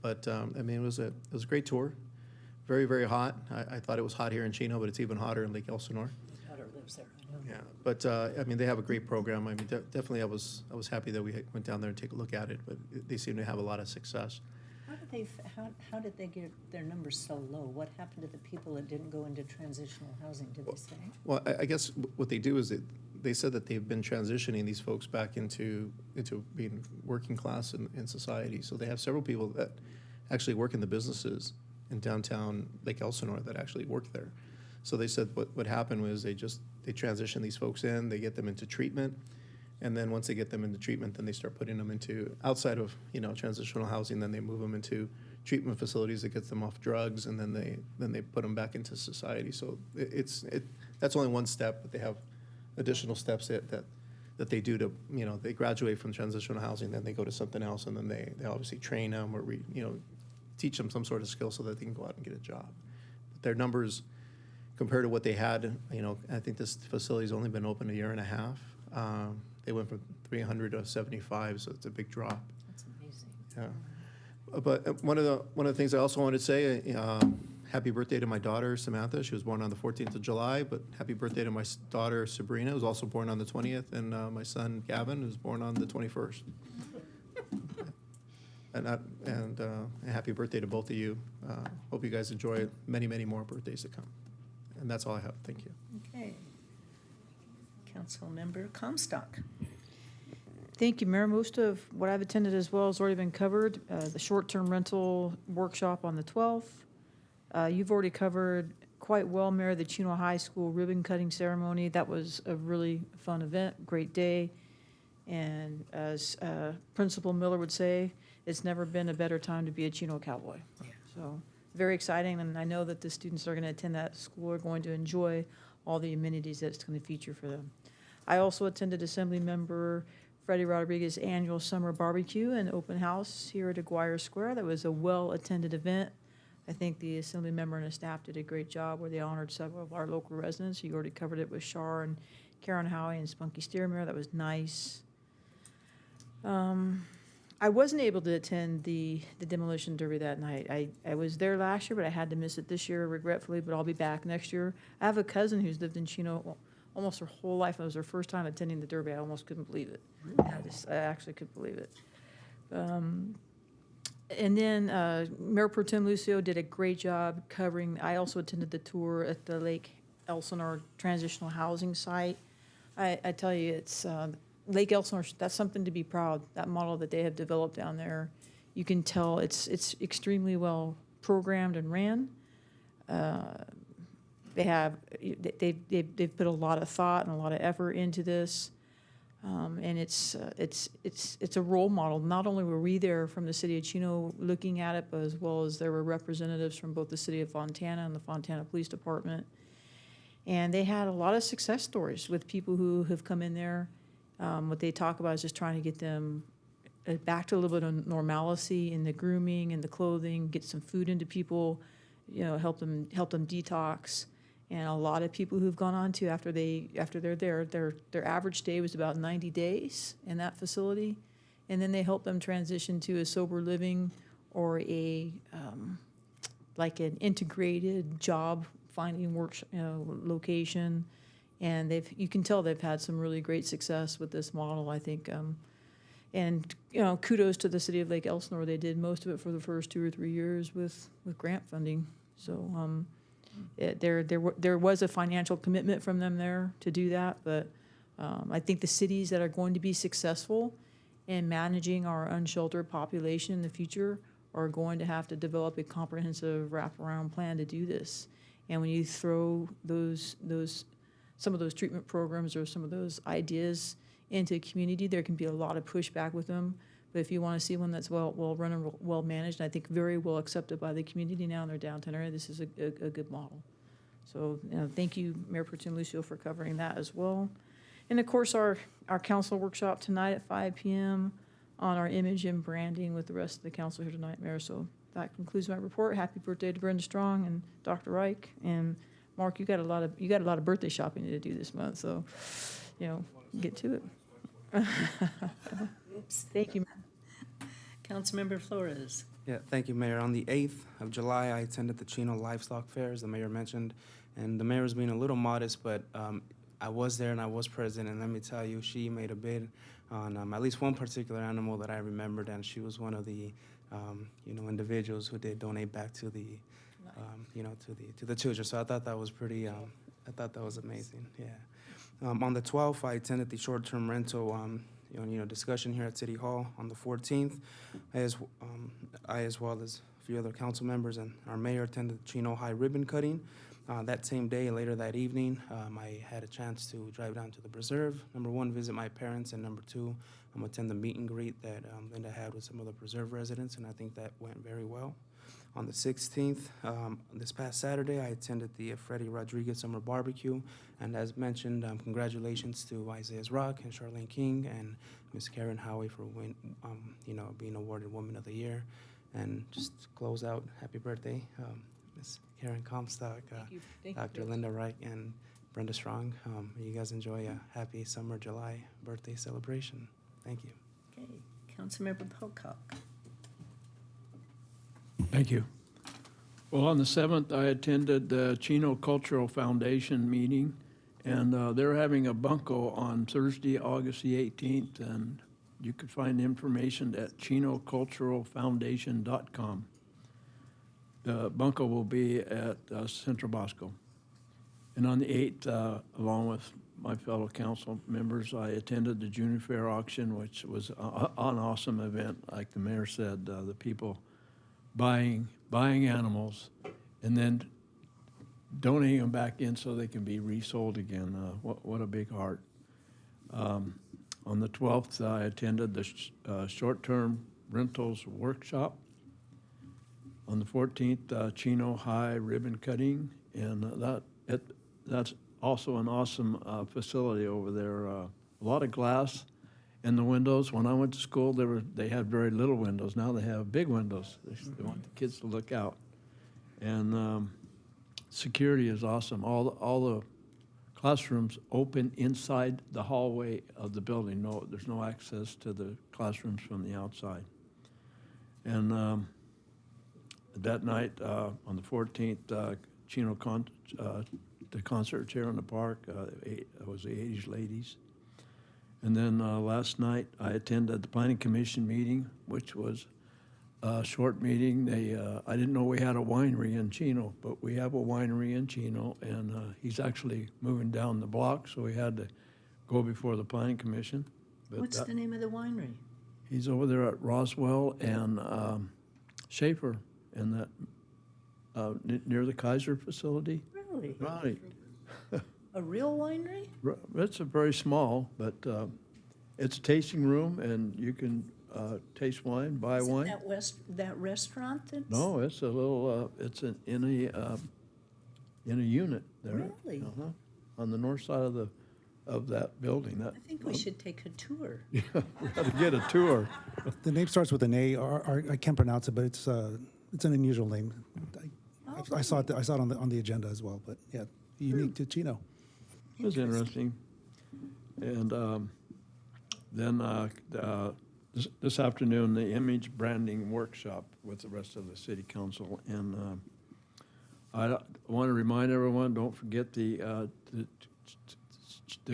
Speaker 8: But, I mean, it was a great tour. Very, very hot. I thought it was hot here in Chino, but it's even hotter in Lake Elsinore.
Speaker 1: My daughter lives there, I know.
Speaker 8: Yeah, but, I mean, they have a great program. I mean, definitely I was happy that we went down there and take a look at it, but they seem to have a lot of success.
Speaker 1: How did they get their numbers so low? What happened to the people that didn't go into transitional housing, did they say?
Speaker 8: Well, I guess what they do is they said that they've been transitioning these folks back into being working class in society. So they have several people that actually work in the businesses in downtown Lake Elsinore that actually work there. So they said what happened was they transition these folks in, they get them into treatment, and then once they get them into treatment, then they start putting them into, outside of, transitional housing, then they move them into treatment facilities that gets them off drugs, and then they put them back into society. So that's only one step, but they have additional steps that they do to, they graduate from transitional housing, then they go to something else, and then they obviously train them or teach them some sort of skill so that they can go out and get a job. But their numbers compared to what they had, I think this facility's only been open a year and a half. They went from 300 to 75, so it's a big drop.
Speaker 1: That's amazing.
Speaker 8: Yeah. But one of the things I also wanted to say, happy birthday to my daughter, Samantha. She was born on the 14th of July, but happy birthday to my daughter, Sabrina, who's also born on the 20th, and my son, Gavin, who's born on the 21st. And happy birthday to both of you. Hope you guys enjoy many, many more birthdays to come. And that's all I have. Thank you.
Speaker 1: Okay. Councilmember Comstock.
Speaker 6: Thank you, Mayor. Most of what I've attended as well has already been covered. The short-term rental workshop on the 12th. You've already covered quite well, Mayor, the Chino High School ribbon cutting ceremony. That was a really fun event, great day. And as Principal Miller would say, it's never been a better time to be a Chino cowboy. So very exciting, and I know that the students that are going to attend that school are going to enjoy all the amenities that it's going to feature for them. I also attended Assembly Member Freddie Rodriguez's annual summer barbecue and open house here at Aguirre Square. That was a well-attended event. I think the Assembly Member and his staff did a great job where they honored several of our local residents. You already covered it with Shar and Karen Howie and Spunky Steermere. That was nice. I wasn't able to attend the Demolition Derby that night. I was there last year, but I had to miss it this year, regretfully, but I'll be back next year. I have a cousin who's lived in Chino almost her whole life. It was her first time attending the Derby. I almost couldn't believe it. I actually couldn't believe it. And then Mayor Pro Tem Lucio did a great job covering. I also attended the tour at the Lake Elsinore Transitional Housing site. I tell you, it's Lake Elsinore, that's something to be proud. That model that they have developed down there, you can tell it's extremely well programmed and ran. They've put a lot of thought and a lot of effort into this, and it's a role model. Not only were we there from the city of Chino looking at it, but as well as there were representatives from both the city of Fontana and the Fontana Police Department, and they had a lot of success stories with people who have come in there. What they talk about is just trying to get them back to a little bit of normalcy in the grooming and the clothing, get some food into people, help them detox. And a lot of people who've gone on to after they're there, their average stay was about 90 days in that facility, and then they help them transition to a sober living or a like an integrated job finding work location. And you can tell they've had some really great success with this model, I think. And kudos to the city of Lake Elsinore. They did most of it for the first 2 or 3 years with grant funding. So there was a financial commitment from them there to do that, but I think the cities that are going to be successful in managing our unsheltered population in the future are going to have to develop a comprehensive wraparound plan to do this. And when you throw some of those treatment programs or some of those ideas into a community, there can be a lot of pushback with them. But if you want to see one that's well run and well managed, and I think very well accepted by the community now in their downtown area, this is a good model. So thank you, Mayor Pro Tem Lucio, for covering that as well. And of course, our council workshop tonight at 5 p.m. on our image and branding with the rest of the council here tonight, Mayor. So that concludes my report. Happy birthday to Brenda Strong and Dr. Reich. And Mark, you got a lot of birthday shopping to do this month. So, get to it.
Speaker 1: Oops.
Speaker 6: Thank you.
Speaker 1: Councilmember Flores.
Speaker 16: Yeah, thank you, Mayor. On the 8th of July, I attended the Chino Livestock Fair, as the mayor mentioned, and the mayor was being a little modest, but I was there and I was present, and let me tell you, she made a bid on at least one particular animal that I remembered, and she was one of the, individuals who did donate back to the, to the children. So I thought that was pretty, I thought that was amazing. Yeah. On the 12th, I attended the short-term rental, discussion here at City Hall. On the 14th, I as well as a few other council members and our mayor attended the Chino High ribbon cutting. That same day, later that evening, I had a chance to drive down to the preserve. Number one, visit my parents, and number two, attend the meet and greet that Linda had with some of the preserve residents, and I think that went very well. On the 16th, this past Saturday, I attended the Freddie Rodriguez Summer Barbecue, and as mentioned, congratulations to Isaiah's Rock and Charlene King and Miss Karen Howie for being awarded Woman of the Year. And just to close out, happy birthday, Miss Karen Comstock, Dr. Linda Wright, and Brenda Strong. You guys enjoy a happy summer July birthday celebration. Thank you.
Speaker 1: Okay, Councilmember Pocock.
Speaker 13: Thank you. Well, on the 7th, I attended the Chino Cultural Foundation meeting, and they're having a bunco on Thursday, August the 18th, and you can find information at chinoculturalfoundation.com. The bunco will be at Central Bosco. And on the 8th, along with my fellow council members, I attended the Junior Fair auction, which was an awesome event. Like the mayor said, the people buying animals and then donating them back in so they can be resold again. What a big heart. On the 12th, I attended the short-term rentals workshop. On the 14th, Chino High ribbon cutting, and that's also an awesome facility over there. A lot of glass in the windows. When I went to school, they had very little windows. Now they have big windows. They want the kids to look out. And security is awesome. All the classrooms open inside the hallway of the building. There's no access to the classrooms from the outside. And that night, on the 14th, Chino the concert here in the park. It was the 80s ladies. And then last night, I attended the Planning Commission meeting, which was a short meeting. I didn't know we had a winery in Chino, but we have a winery in Chino, and he's actually moving down the block, so we had to go before the Planning Commission. But
Speaker 1: What's the name of the winery?
Speaker 13: He's over there at Roswell and Shaffer, and that near the Kaiser facility.
Speaker 1: Really?
Speaker 13: Right.
Speaker 1: A real winery?
Speaker 13: It's a very small, but it's a tasting room, and you can taste wine, buy wine.
Speaker 1: That restaurant?
Speaker 13: No, it's a little. It's in a unit there.
Speaker 1: Really?
Speaker 13: On the north side of that building.
Speaker 1: I think we should take a tour.
Speaker 13: Yeah, we got to get a tour.
Speaker 4: The name starts with an A. I can't pronounce it, but it's an unusual name. I saw it on the agenda as well, but yeah, unique to Chino.
Speaker 13: It was interesting. And then this afternoon, the image branding workshop with the rest of the city council. And I want to remind everyone, don't forget the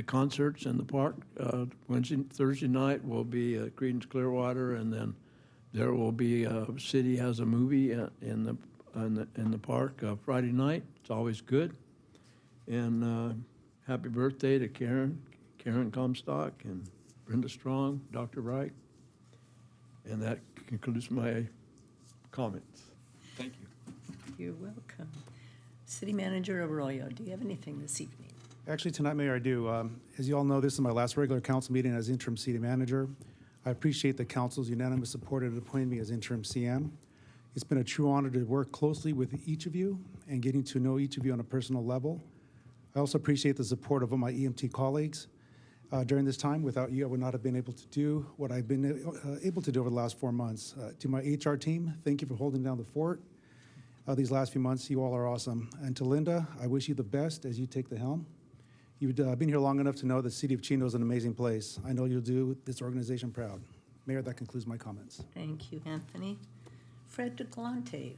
Speaker 13: concerts in the park. Thursday night will be Creedence Clearwater, and then there will be City has a movie in the park Friday night. It's always good. And happy birthday to Karen Karen Comstock and Brenda Strong, Dr. Wright. And that concludes my comments. Thank you.
Speaker 1: You're welcome. City Manager Arroyo, do you have anything this evening?
Speaker 4: Actually, tonight, Mayor, I do. As you all know, this is my last regular council meeting as interim city manager. I appreciate the council's unanimous support in appointing me as interim CM. It's been a true honor to work closely with each of you and getting to know each of you on a personal level. I also appreciate the support of all my EMT colleagues. During this time, without you, I would not have been able to do what I've been able to do over the last 4 months. To my HR team, thank you for holding down the fort. These last few months, you all are awesome. And to Linda, I wish you the best as you take the helm. You've been here long enough to know the city of Chino is an amazing place. I know you'll do this organization proud. Mayor, that concludes my comments.
Speaker 1: Thank you, Anthony. Fred DeGlante.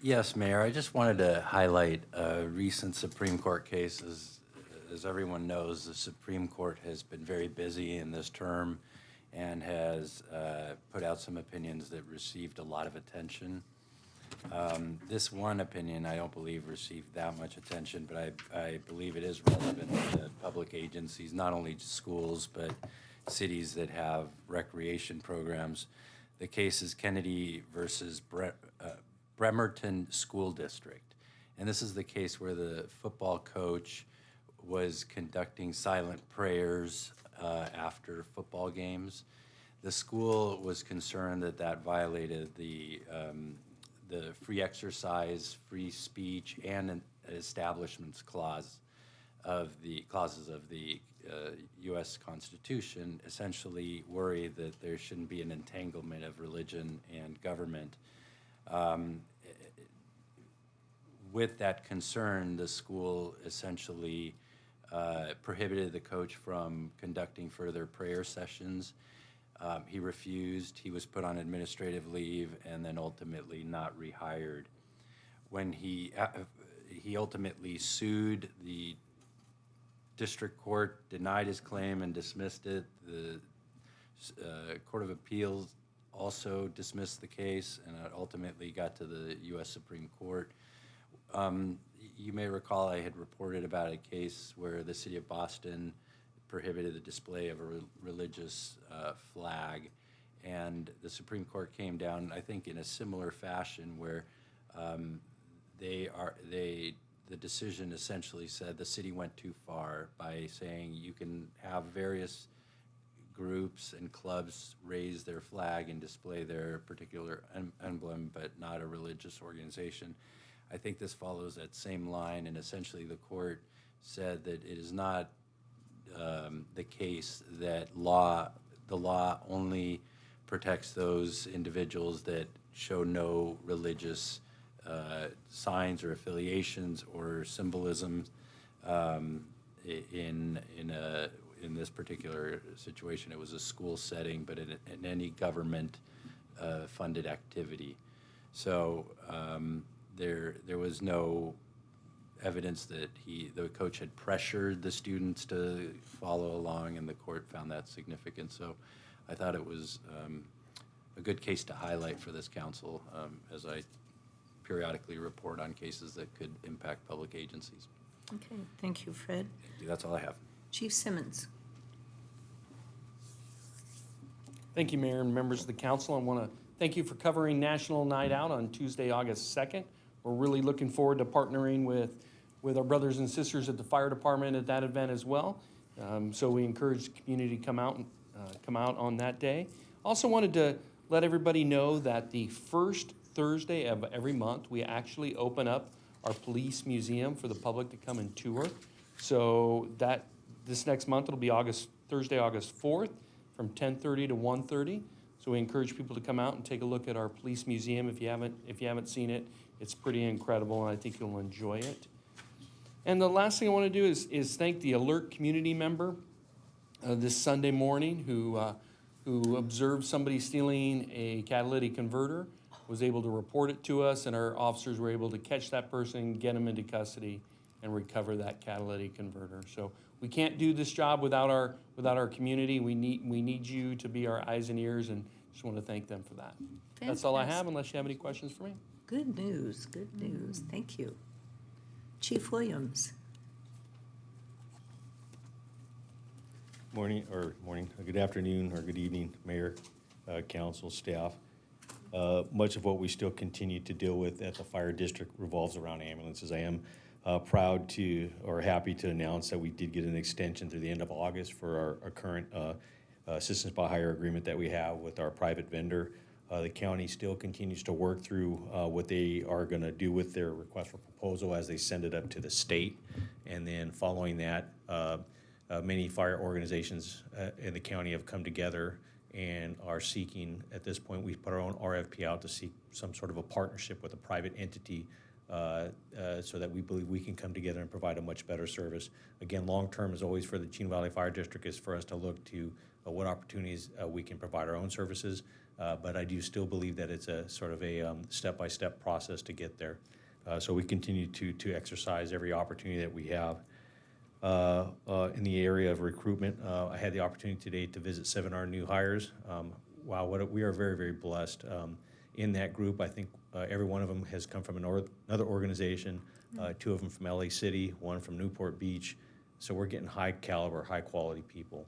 Speaker 3: Yes, Mayor, I just wanted to highlight a recent Supreme Court case. As everyone knows, the Supreme Court has been very busy in this term and has put out some opinions that received a lot of attention. This one opinion I don't believe received that much attention, but I believe it is relevant to public agencies, not only schools, but cities that have recreation programs. The case is Kennedy versus Bremerton School District. And this is the case where the football coach was conducting silent prayers after football games. The school was concerned that that violated the free exercise, free speech, and an establishment's clauses of the U.S. Constitution, essentially worry that there shouldn't be an entanglement of religion and government. With that concern, the school essentially prohibited the coach from conducting further prayer sessions. He refused. He was put on administrative leave and then ultimately not rehired. When he ultimately sued, the district court denied his claim and dismissed it. The Court of Appeals also dismissed the case, and it ultimately got to the U.S. Supreme Court. You may recall I had reported about a case where the city of Boston prohibited the display of a religious flag, and the Supreme Court came down, I think, in a similar fashion, where the decision essentially said the city went too far by saying you can have various groups and clubs raise their flag and display their particular emblem, but not a religious organization. I think this follows that same line, and essentially the court said that it is not the case that the law only protects those individuals that show no religious signs or affiliations or symbolism in this particular situation. It was a school setting, but in any government funded activity. So there was no evidence that the coach had pressured the students to follow along, and the court found that significant. So I thought it was a good case to highlight for this council as I periodically report on cases that could impact public agencies.
Speaker 1: Okay, thank you, Fred.
Speaker 3: Thank you. That's all I have.
Speaker 1: Chief Simmons.
Speaker 17: Thank you, Mayor and members of the council. I want to thank you for covering National Night Out on Tuesday, August 2nd. We're really looking forward to partnering with our brothers and sisters at the fire department at that event as well. So we encourage the community to come out on that day. Also wanted to let everybody know that the first Thursday of every month, we actually open up our police museum for the public to come and tour. So this next month, it'll be Thursday, August 4th from 10:30 to 1:30. So we encourage people to come out and take a look at our police museum if you haven't seen it. It's pretty incredible, and I think you'll enjoy it. And the last thing I want to do is thank the alert community member this Sunday morning who observed somebody stealing a catalytic converter, was able to report it to us, and our officers were able to catch that person, get them into custody, and recover that catalytic converter. So we can't do this job without our community. We need you to be our eyes and ears, and just want to thank them for that.
Speaker 1: Fantastic.
Speaker 17: That's all I have, unless you have any questions for me.
Speaker 1: Good news, good news. Thank you. Chief Williams.
Speaker 18: Good afternoon, or good evening, Mayor, council, staff. Much of what we still continue to deal with at the fire district revolves around ambulances. I am proud to, or happy to announce that we did get an extension through the end of August for our current assistance by hire agreement that we have with our private vendor. The county still continues to work through what they are going to do with their request for proposal as they send it up to the state. And then following that, many fire organizations in the county have come together and are seeking, at this point, we've put our own RFP out to seek some sort of a partnership with a private entity so that we believe we can come together and provide a much better service. Again, long-term is always for the Chino Valley Fire District is for us to look to what opportunities we can provide our own services. But I do still believe that it's a sort of a step-by-step process to get there. So we continue to exercise every opportunity that we have. In the area of recruitment, I had the opportunity today to visit 7 of our new hires. Wow, we are very, very blessed. In that group, I think every one of them has come from another organization, 2 of them from LA City, 1 from Newport Beach. So we're getting high caliber, high quality people.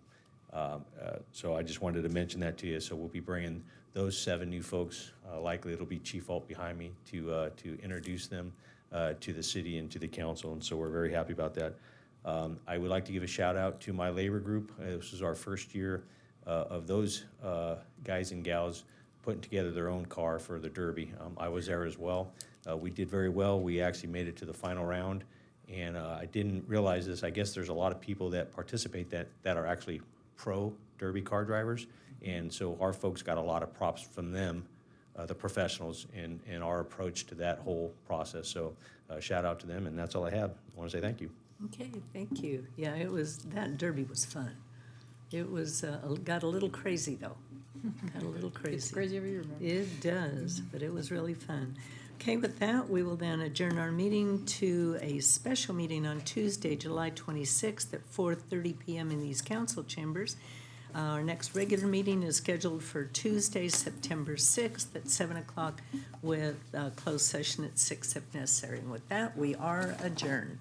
Speaker 18: So I just wanted to mention that to you. So we'll be bringing those 7 new folks, likely it'll be Chief Alt behind me, to introduce them to the city and to the council. And so we're very happy about that. I would like to give a shout out to my labor group. This is our first year of those guys and gals putting together their own car for the Derby. I was there as well. We did very well. We actually made it to the final round. And I didn't realize this. I guess there's a lot of people that participate that are actually pro Derby car drivers. And so our folks got a lot of props from them, the professionals, in our approach to that whole process. So shout out to them. And that's all I have. I want to say thank you.
Speaker 1: Okay, thank you. Yeah, that Derby was fun. It was, got a little crazy, though. Got a little crazy.
Speaker 6: It's crazy every year, man.
Speaker 1: It does, but it was really fun. Okay, with that, we will then adjourn our meeting to a special meeting on Tuesday, July 26th at 4:30 p.m. in these council chambers. Our next regular meeting is scheduled for Tuesday, September 6th at 7 o'clock with closed session at 6 if necessary. And with that, we are adjourned.